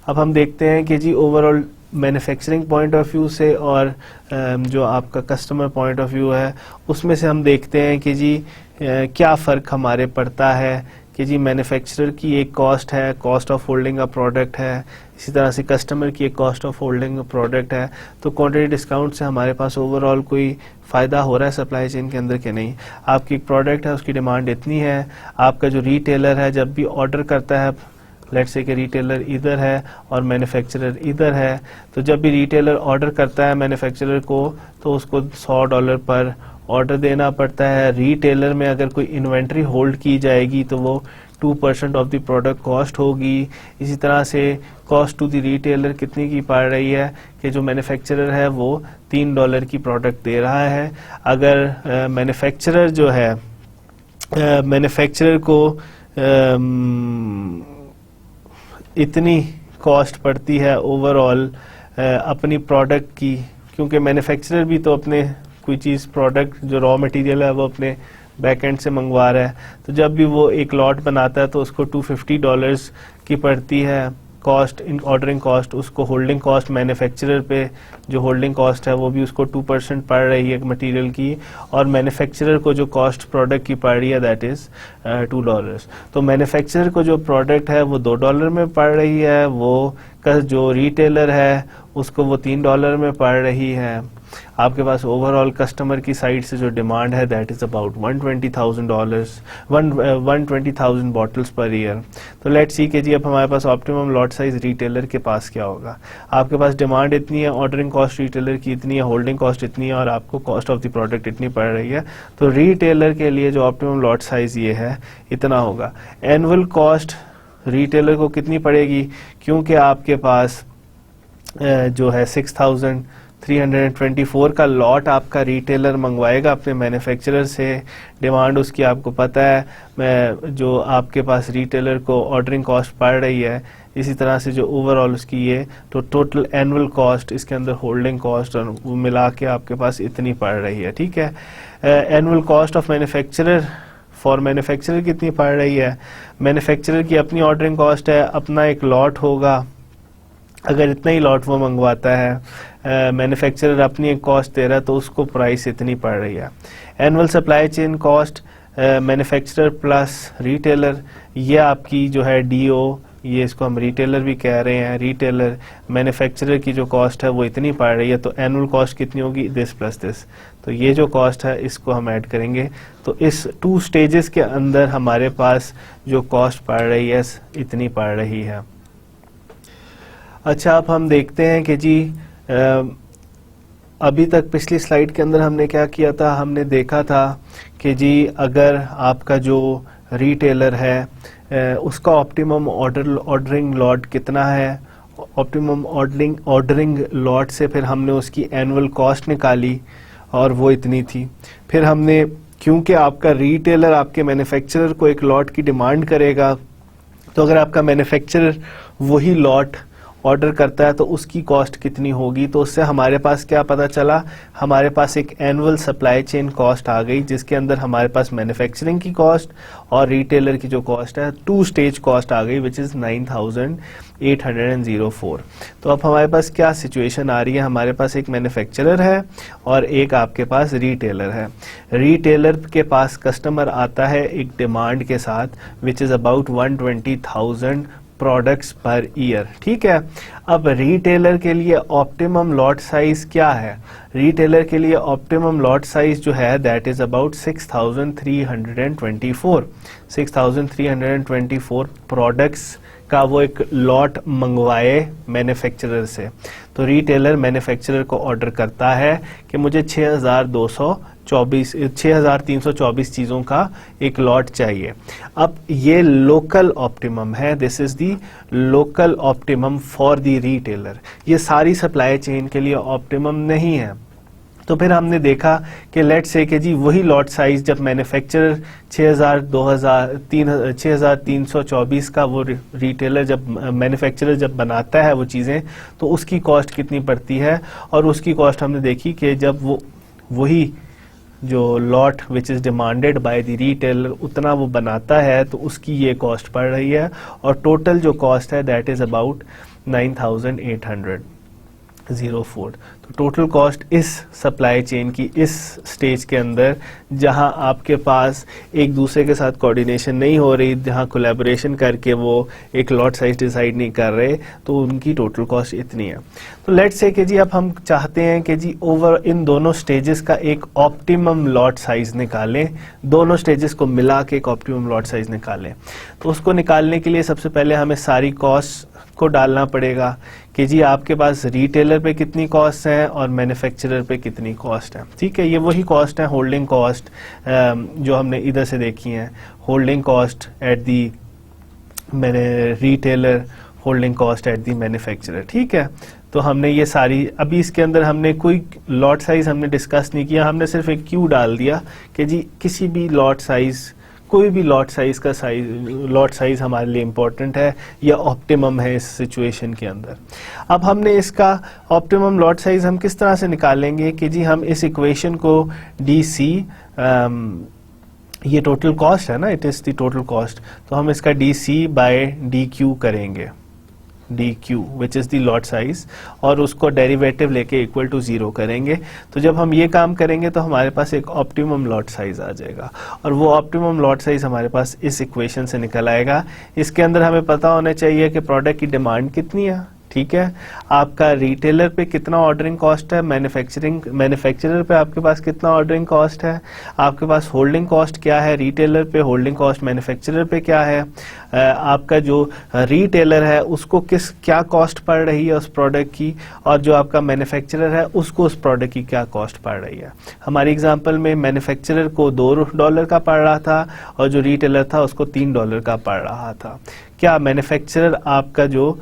अब हम देखते हैं कि जी overall manufacturing point of view से और जो आपका कस्टमर पॉइंट ऑफ व्यू है उसमें से हम देखते हैं कि जी क्या फ़र्क हमारे पड़ता है कि जी मैन्युफैक्चरर की एक कॉस्ट है, cost of holding a product है, इसी तरह से कस्टमर की एक cost of holding a product है। तो क्वांटिटी डिस्काउंट से हमारे पास ओवरऑल कोई फ़ायदा हो रहा है सप्लाई चेन के अंदर कि नहीं। आपकी एक प्रोडक्ट है, उसकी डिमांड इतनी है, आपका जो रिटेलर है जब भी ऑर्डर करता है, लेट्स से कि रिटेलर इधर है और मैन्युफैक्चरर इधर है, तो जब भी रिटेलर ऑर्डर करता है मैन्युफैक्चरर को तो उसको $100 पर ऑर्डर देना पड़ता है। रिटेलर में अगर कोई इन्वेंट्री होल्ड की जाएगी तो वो 2% ऑफ द प्रोडक्ट कॉस्ट होगी। इसी तरह से कॉस्ट टू द रिटेलर कितनी की पड़ रही है कि जो मैन्युफैक्चरर है वो $3 की प्रोडक्ट दे रहा है। अगर मैन्युफैक्चरर जो है मैन्युफैक्चरर को इतनी कॉस्ट पड़ती है ओवरऑल अपनी प्रोडक्ट की, क्योंकि मैन्युफैक्चरर भी तो अपने कोई चीज़ प्रोडक्ट जो रॉ मटेरियल है वो अपने बैक एंड से मंगवा रहा है, तो जब भी वो एक लॉट बनाता है तो उसको $250 की पड़ती है कॉस्ट, इन ऑर्डरिंग कॉस्ट। उसको होल्डिंग कॉस्ट मैन्युफैक्चरर पे जो होल्डिंग कॉस्ट है वो भी उसको 2% पड़ रही है मटेरियल की, और मैन्युफैक्चरर को जो कॉस्ट प्रोडक्ट की पड़ रही है दैट इज़ $2। तो मैन्युफैक्चरर को जो प्रोडक्ट है वो $2 में पड़ रही है, वो जो रिटेलर है उसको वो $3 में पड़ रही है। आपके पास ओवरऑल कस्टमर की साइड से जो डिमांड है that is about $120,000 bottles per year. तो लेट्स सी कि जी अब हमारे पास ऑप्टिमम लॉट साइज रिटेलर के पास क्या होगा। आपके पास डिमांड इतनी है, ऑर्डरिंग कॉस्ट रिटेलर की इतनी है, होल्डिंग कॉस्ट इतनी है और आपको कॉस्ट ऑफ द प्रोडक्ट इतनी पड़ रही है, तो रिटेलर के लिए जो ऑप्टिमम लॉट साइज ये है इतना होगा। एनुअल कॉस्ट रिटेलर को कितनी पड़ेगी, क्योंकि आपके पास जो है 6,324 का लॉट आपका रिटेलर मंगवाएगा अपने मैन्युफैक्चरर से। डिमांड उसकी आपको पता है, जो आपके पास रिटेलर को ऑर्डरिंग कॉस्ट पड़ रही है, इसी तरह से जो ओवरऑल उसकी ये, तो टोटल एनुअल कॉस्ट इसके अंदर होल्डिंग कॉस्ट और वो मिला के आपके पास इतनी पड़ रही है। ठीक है, annual cost of manufacturer for manufacturer कितनी पड़ रही है। मैन्युफैक्चरर की अपनी ऑर्डरिंग कॉस्ट है, अपना एक लॉट होगा, अगर इतना ही लॉट वो मंगवाता है, मैन्युफैक्चरर अपनी एक कॉस्ट दे रहा है तो उसको प्राइस इतनी पड़ रही है। Annual supply chain cost manufacturer plus retailer, ये आपकी जो है डीओ, ये इसको हम रिटेलर भी कह रहे हैं, रिटेलर मैन्युफैक्चरर की जो कॉस्ट है वो इतनी पड़ रही है, तो एनुअल कॉस्ट कितनी होगी, दिस प्लस दिस। तो ये जो कॉस्ट है इसको हम ऐड करेंगे, तो इस 2 स्टेजेस के अंदर हमारे पास जो कॉस्ट पड़ रही है इतनी पड़ रही है। अच्छा, अब हम देखते हैं कि जी अभी तक पिछली स्लाइड के अंदर हमने क्या किया था, हमने देखा था कि जी अगर आपका जो रिटेलर है उसका ऑप्टिमम ऑर्डरिंग लॉट कितना है, ऑप्टिमम ऑर्डरिंग लॉट से फिर हमने उसकी एनुअल कॉस्ट निकाली और वो इतनी थी। फिर हमने, क्योंकि आपका रिटेलर आपके मैन्युफैक्चरर को एक लॉट की डिमांड करेगा, तो अगर आपका मैन्युफैक्चरर वही लॉट ऑर्डर करता है तो उसकी कॉस्ट कितनी होगी, तो उससे हमारे पास क्या पता चला, हमारे पास एक एनुअल सप्लाई चेन कॉस्ट आ गई जिसके अंदर हमारे पास मैन्युफैक्चरिंग की कॉस्ट और रिटेलर की जो कॉस्ट है 2 स्टेज कॉस्ट आ गई विच इज़ 9,804। तो अब हमारे पास क्या सिचुएशन आ रही है, हमारे पास एक मैन्युफैक्चरर है और एक आपके पास रिटेलर है। रिटेलर के पास कस्टमर आता है एक डिमांड के साथ which is about 120,000 products per year. ठीक है, अब रिटेलर के लिए ऑप्टिमम लॉट साइज क्या है, रिटेलर के लिए ऑप्टिमम लॉट साइज जो है दैट इज अबाउट 6,324 प्रोडक्ट्स का वो एक लॉट मंगवाए मैन्युफैक्चरर से। तो रिटेलर मैन्युफैक्चरर को ऑर्डर करता है कि मुझे 6,324 चीज़ों का एक लॉट चाहिए। अब ये लोकल ऑप्टिमम है, this is the local optimum for the retailer, ये सारी सप्लाई चेन के लिए ऑप्टिमम नहीं है। तो फिर हमने देखा कि लेट्स से कि जी वही लॉट साइज जब मैन्युफैक्चरर 6,324 का वो रिटेलर जब मैन्युफैक्चरर जब बनाता है वो चीज़ें, तो उसकी कॉस्ट कितनी पड़ती है, और उसकी कॉस्ट हमने देखी कि जब वो वही जो lot which is demanded by the retailer उतना वो बनाता है तो उसकी ये कॉस्ट पड़ रही है, और टोटल जो कॉस्ट है दैट इज़ अबाउट 9,800। 04। तो टोटल कॉस्ट इस सप्लाई चेन की इस स्टेज के अंदर जहां आपके पास एक दूसरे के साथ कोऑर्डिनेशन नहीं हो रही, जहां कोलैबोरेशन करके वो एक लॉट साइज डिसाइड नहीं कर रहे, तो उनकी टोटल कॉस्ट इतनी है। तो लेट्स से कि जी अब हम चाहते हैं कि जी ओवर इन दोनों स्टेजेस का एक ऑप्टिमम लॉट साइज निकालें, दोनों स्टेजेस को मिला के एक ऑप्टिमम लॉट साइज निकालें। तो उसको निकालने के लिए सबसे पहले हमें सारी कॉस्ट को डालना पड़ेगा कि जी आपके पास रिटेलर पे कितनी कॉस्ट है और मैन्युफैक्चरर पे कितनी कॉस्ट है। ठीक है, ये वही कॉस्ट है होल्डिंग कॉस्ट जो हमने इधर से देखी है, holding cost at the retailer, holding cost at the manufacturer. ठीक है, तो हमने ये सारी, अभी इसके अंदर हमने कोई लॉट साइज हमने डिस्कस नहीं किया, हमने सिर्फ एक क्यू डाल दिया कि जी किसी भी लॉट साइज, कोई भी लॉट साइज का लॉट साइज हमारे लिए इम्पोर्टेंट है या ऑप्टिमम है इस सिचुएशन के अंदर। अब हमने इसका ऑप्टिमम लॉट साइज हम किस तरह से निकालेंगे कि जी हम इस इक्वेशन को DC, ये टोटल कॉस्ट है ना, it is the total cost, तो हम इसका DC बाय DQ करेंगे, DQ which is the lot size, और उसको डेरिवेटिव लेके इक्वल टू 0 करेंगे। तो जब हम ये काम करेंगे तो हमारे पास एक ऑप्टिमम लॉट साइज आ जाएगा, और वो ऑप्टिमम लॉट साइज हमारे पास इस इक्वेशन से निकल आएगा। इसके अंदर हमें पता होना चाहिए कि प्रोडक्ट की डिमांड कितनी है। ठीक है, आपका रिटेलर पे कितना ऑर्डरिंग कॉस्ट है, मैन्युफैक्चरर पे आपके पास कितना ऑर्डरिंग कॉस्ट है, आपके पास होल्डिंग कॉस्ट क्या है रिटेलर पे, होल्डिंग कॉस्ट मैन्युफैक्चरर पे क्या है, आपका जो रिटेलर है उसको क्या कॉस्ट पड़ रही है उस प्रोडक्ट की, और जो आपका मैन्युफैक्चरर है उसको उस प्रोडक्ट की क्या कॉस्ट पड़ रही है। हमारे एग्जांपल में मैन्युफैक्चरर को $2 का पड़ रहा था और जो रिटेलर था उसको $3 का पड़ रहा था। क्या मैन्युफैक्चरर आपका जो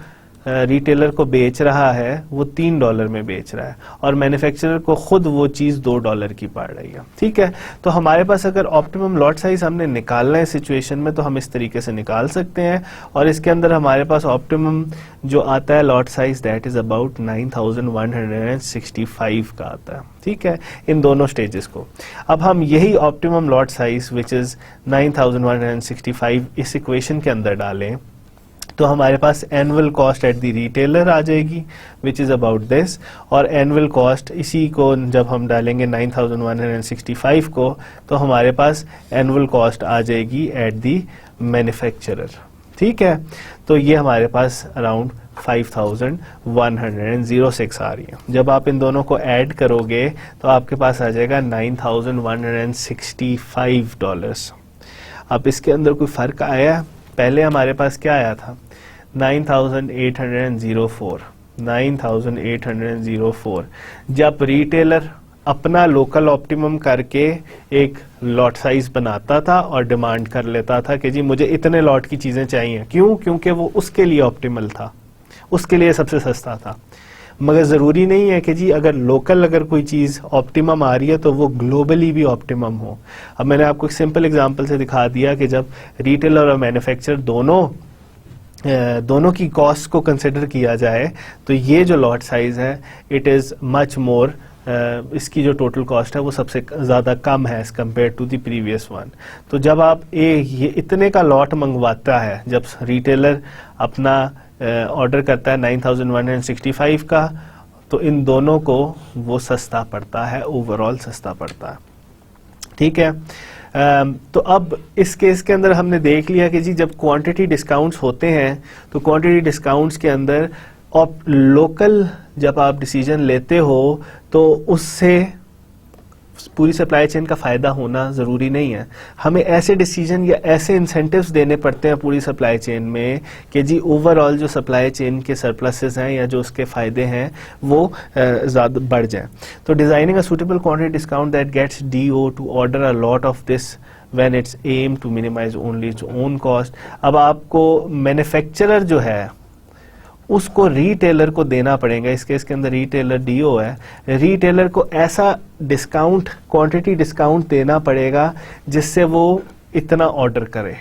रिटेलर को बेच रहा है वो $3 में बेच रहा है, और मैन्युफैक्चरर को खुद वो चीज $2 की पड़ रही है। ठीक है, तो हमारे पास अगर ऑप्टिमम लॉट साइज हमने निकालना है सिचुएशन में तो हम इस तरीके से निकाल सकते हैं, और इसके अंदर हमारे पास ऑप्टिमम जो आता है lot size that is about 9165 का आता है। ठीक है, इन दोनों स्टेजेस को अब हम यही optimum lot size which is 9165 इस इक्वेशन के अंदर डालें तो हमारे पास annual cost at the retailer आ जाएगी विच इज अबाउट दिस, और एनुअल कॉस्ट इसी को जब हम डालेंगे 9165 को तो हमारे पास एनुअल कॉस्ट आ जाएगी एट द मैन्युफैक्चरर। ठीक है, तो ये हमारे पास अराउंड 5106 आ रही है। जब आप इन दोनों को ऐड करोगे तो आपके पास आ जाएगा $9165। अब इसके अंदर कोई फर्क आया? पहले हमारे पास क्या आया था 9804। जब रिटेलर अपना लोकल ऑप्टिमम करके एक लॉट साइज बनाता था और डिमांड कर लेता था कि जी मुझे इतने लॉट की चीजें चाहिए, क्यों? क्योंकि वो उसके लिए ऑप्टिमल था, उसके लिए सबसे सस्ता था। मगर जरूरी नहीं है कि जी अगर कोई चीज ऑप्टिमम आ रही है तो वो ग्लोबली भी ऑप्टिमम हो। अब मैंने आपको एक सिंपल एग्जांपल से दिखा दिया कि जब रिटेलर और मैन्युफैक्चरर दोनों की कॉस्ट को कंसिडर किया जाए तो ये जो लॉट साइज है इट इज मच मोर, इसकी जो टोटल कॉस्ट है वो सबसे ज़्यादा कम है as compare to the previous one. तो जब आप ये इतने का लॉट मंगवाता है, जब रिटेलर अपना ऑर्डर करता है 9165 का, तो इन दोनों को वो सस्ता पड़ता है, ओवरऑल सस्ता पड़ता है। ठीक है, तो अब इस केस के अंदर हमने देख लिया कि जी जब क्वांटिटी डिस्काउंट्स होते हैं तो क्वांटिटी डिस्काउंट्स के अंदर लोकल जब आप डिसीजन लेते हो तो उससे पूरी सप्लाई चेन का फायदा होना जरूरी नहीं है। हमें ऐसे डिसीजन या ऐसे इंसेंटिव्स देने पड़ते हैं पूरी सप्लाई चेन में कि जी ओवरऑल जो सप्लाई चेन के सरप्लसेस हैं या जो उसके फायदे हैं वो ज़्यादा बढ़ जाएं। तो designing a suitable quantity discount that gets DO to order a lot of this when its aim to minimize only its own cost. अब आपको मैन्युफैक्चरर जो है उसको रिटेलर को देना पड़ेगा, इस केस के अंदर रिटेलर DO है, रिटेलर को ऐसा डिस्काउंट, क्वांटिटी डिस्काउंट देना पड़ेगा जिससे वो इतना ऑर्डर करे,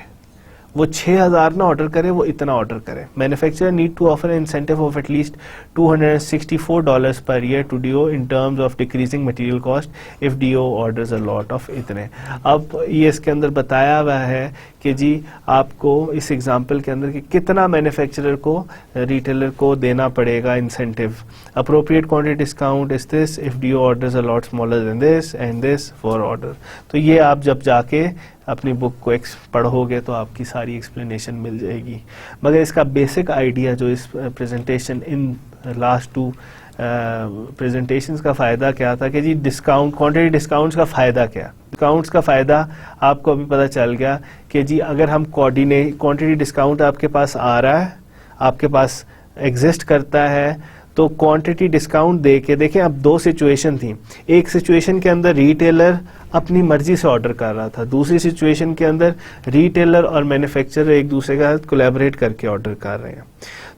वो 6000 ना ऑर्डर करे, वो इतना ऑर्डर करे. Manufacturer need to offer incentive of at least $264 per year to D O in terms of decreasing material cost if D O orders a lot of इतने. अब ये इसके अंदर बताया हुआ है कि जी आपको इस एग्जांपल के अंदर कि कितना मैन्युफैक्चरर को रिटेलर को देना पड़ेगा incentive. Appropriate quantity discount is this if D O orders a lot smaller than this and this for order. तो ये आप जब जाके अपनी बुक को पढ़ोगे तो आपकी सारी एक्सप्लेनेशन मिल जाएगी. मगर इसका बेसिक आइडिया जो इस प्रेजेंटेशन इन लास्ट 2 प्रेजेंटेशंस का फ़ायदा क्या था कि जी डिस्काउंट, क्वांटिटी डिस्काउंट्स का फ़ायदा क्या. डिस्काउंट्स का फ़ायदा आपको अभी पता चल गया कि जी अगर हम क्वांटिटी डिस्काउंट आपके पास आ रहा है, आपके पास एग्जिस्ट करता है, तो क्वांटिटी डिस्काउंट दे के देखें. अब 2 सिचुएशन थी. एक सिचुएशन के अंदर रिटेलर अपनी मर्जी से ऑर्डर कर रहा था, दूसरी सिचुएशन के अंदर रिटेलर और मैन्युफैक्चरर एक दूसरे के साथ कोलैबोरेट करके ऑर्डर कर रहे हैं.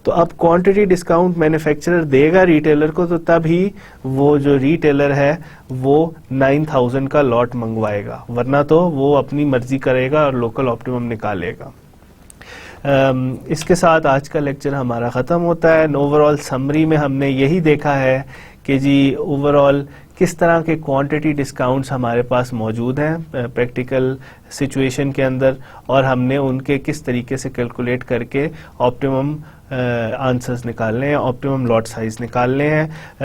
तो अब क्वांटिटी डिस्काउंट मैन्युफैक्चरर देगा रिटेलर को, तो तब ही वो जो रिटेलर है वो 9000 का लॉट मंगवाएगा, वरना तो वो अपनी मर्जी करेगा और लोकल ऑप्टिमम निकालेगा. इसके साथ आज का लेक्चर हमारा ख़त्म होता है. ओवरऑल समरी में हमने यही देखा है कि जी ओवरऑल किस तरह के क्वांटिटी डिस्काउंट्स हमारे पास मौजूद हैं प्रैक्टिकल सिचुएशन के अंदर, और हमने उनके किस तरीके से कैलकुलेट करके ऑप्टिमम आंसर्स निकालने हैं, ऑप्टिमम लॉट साइज निकालने हैं.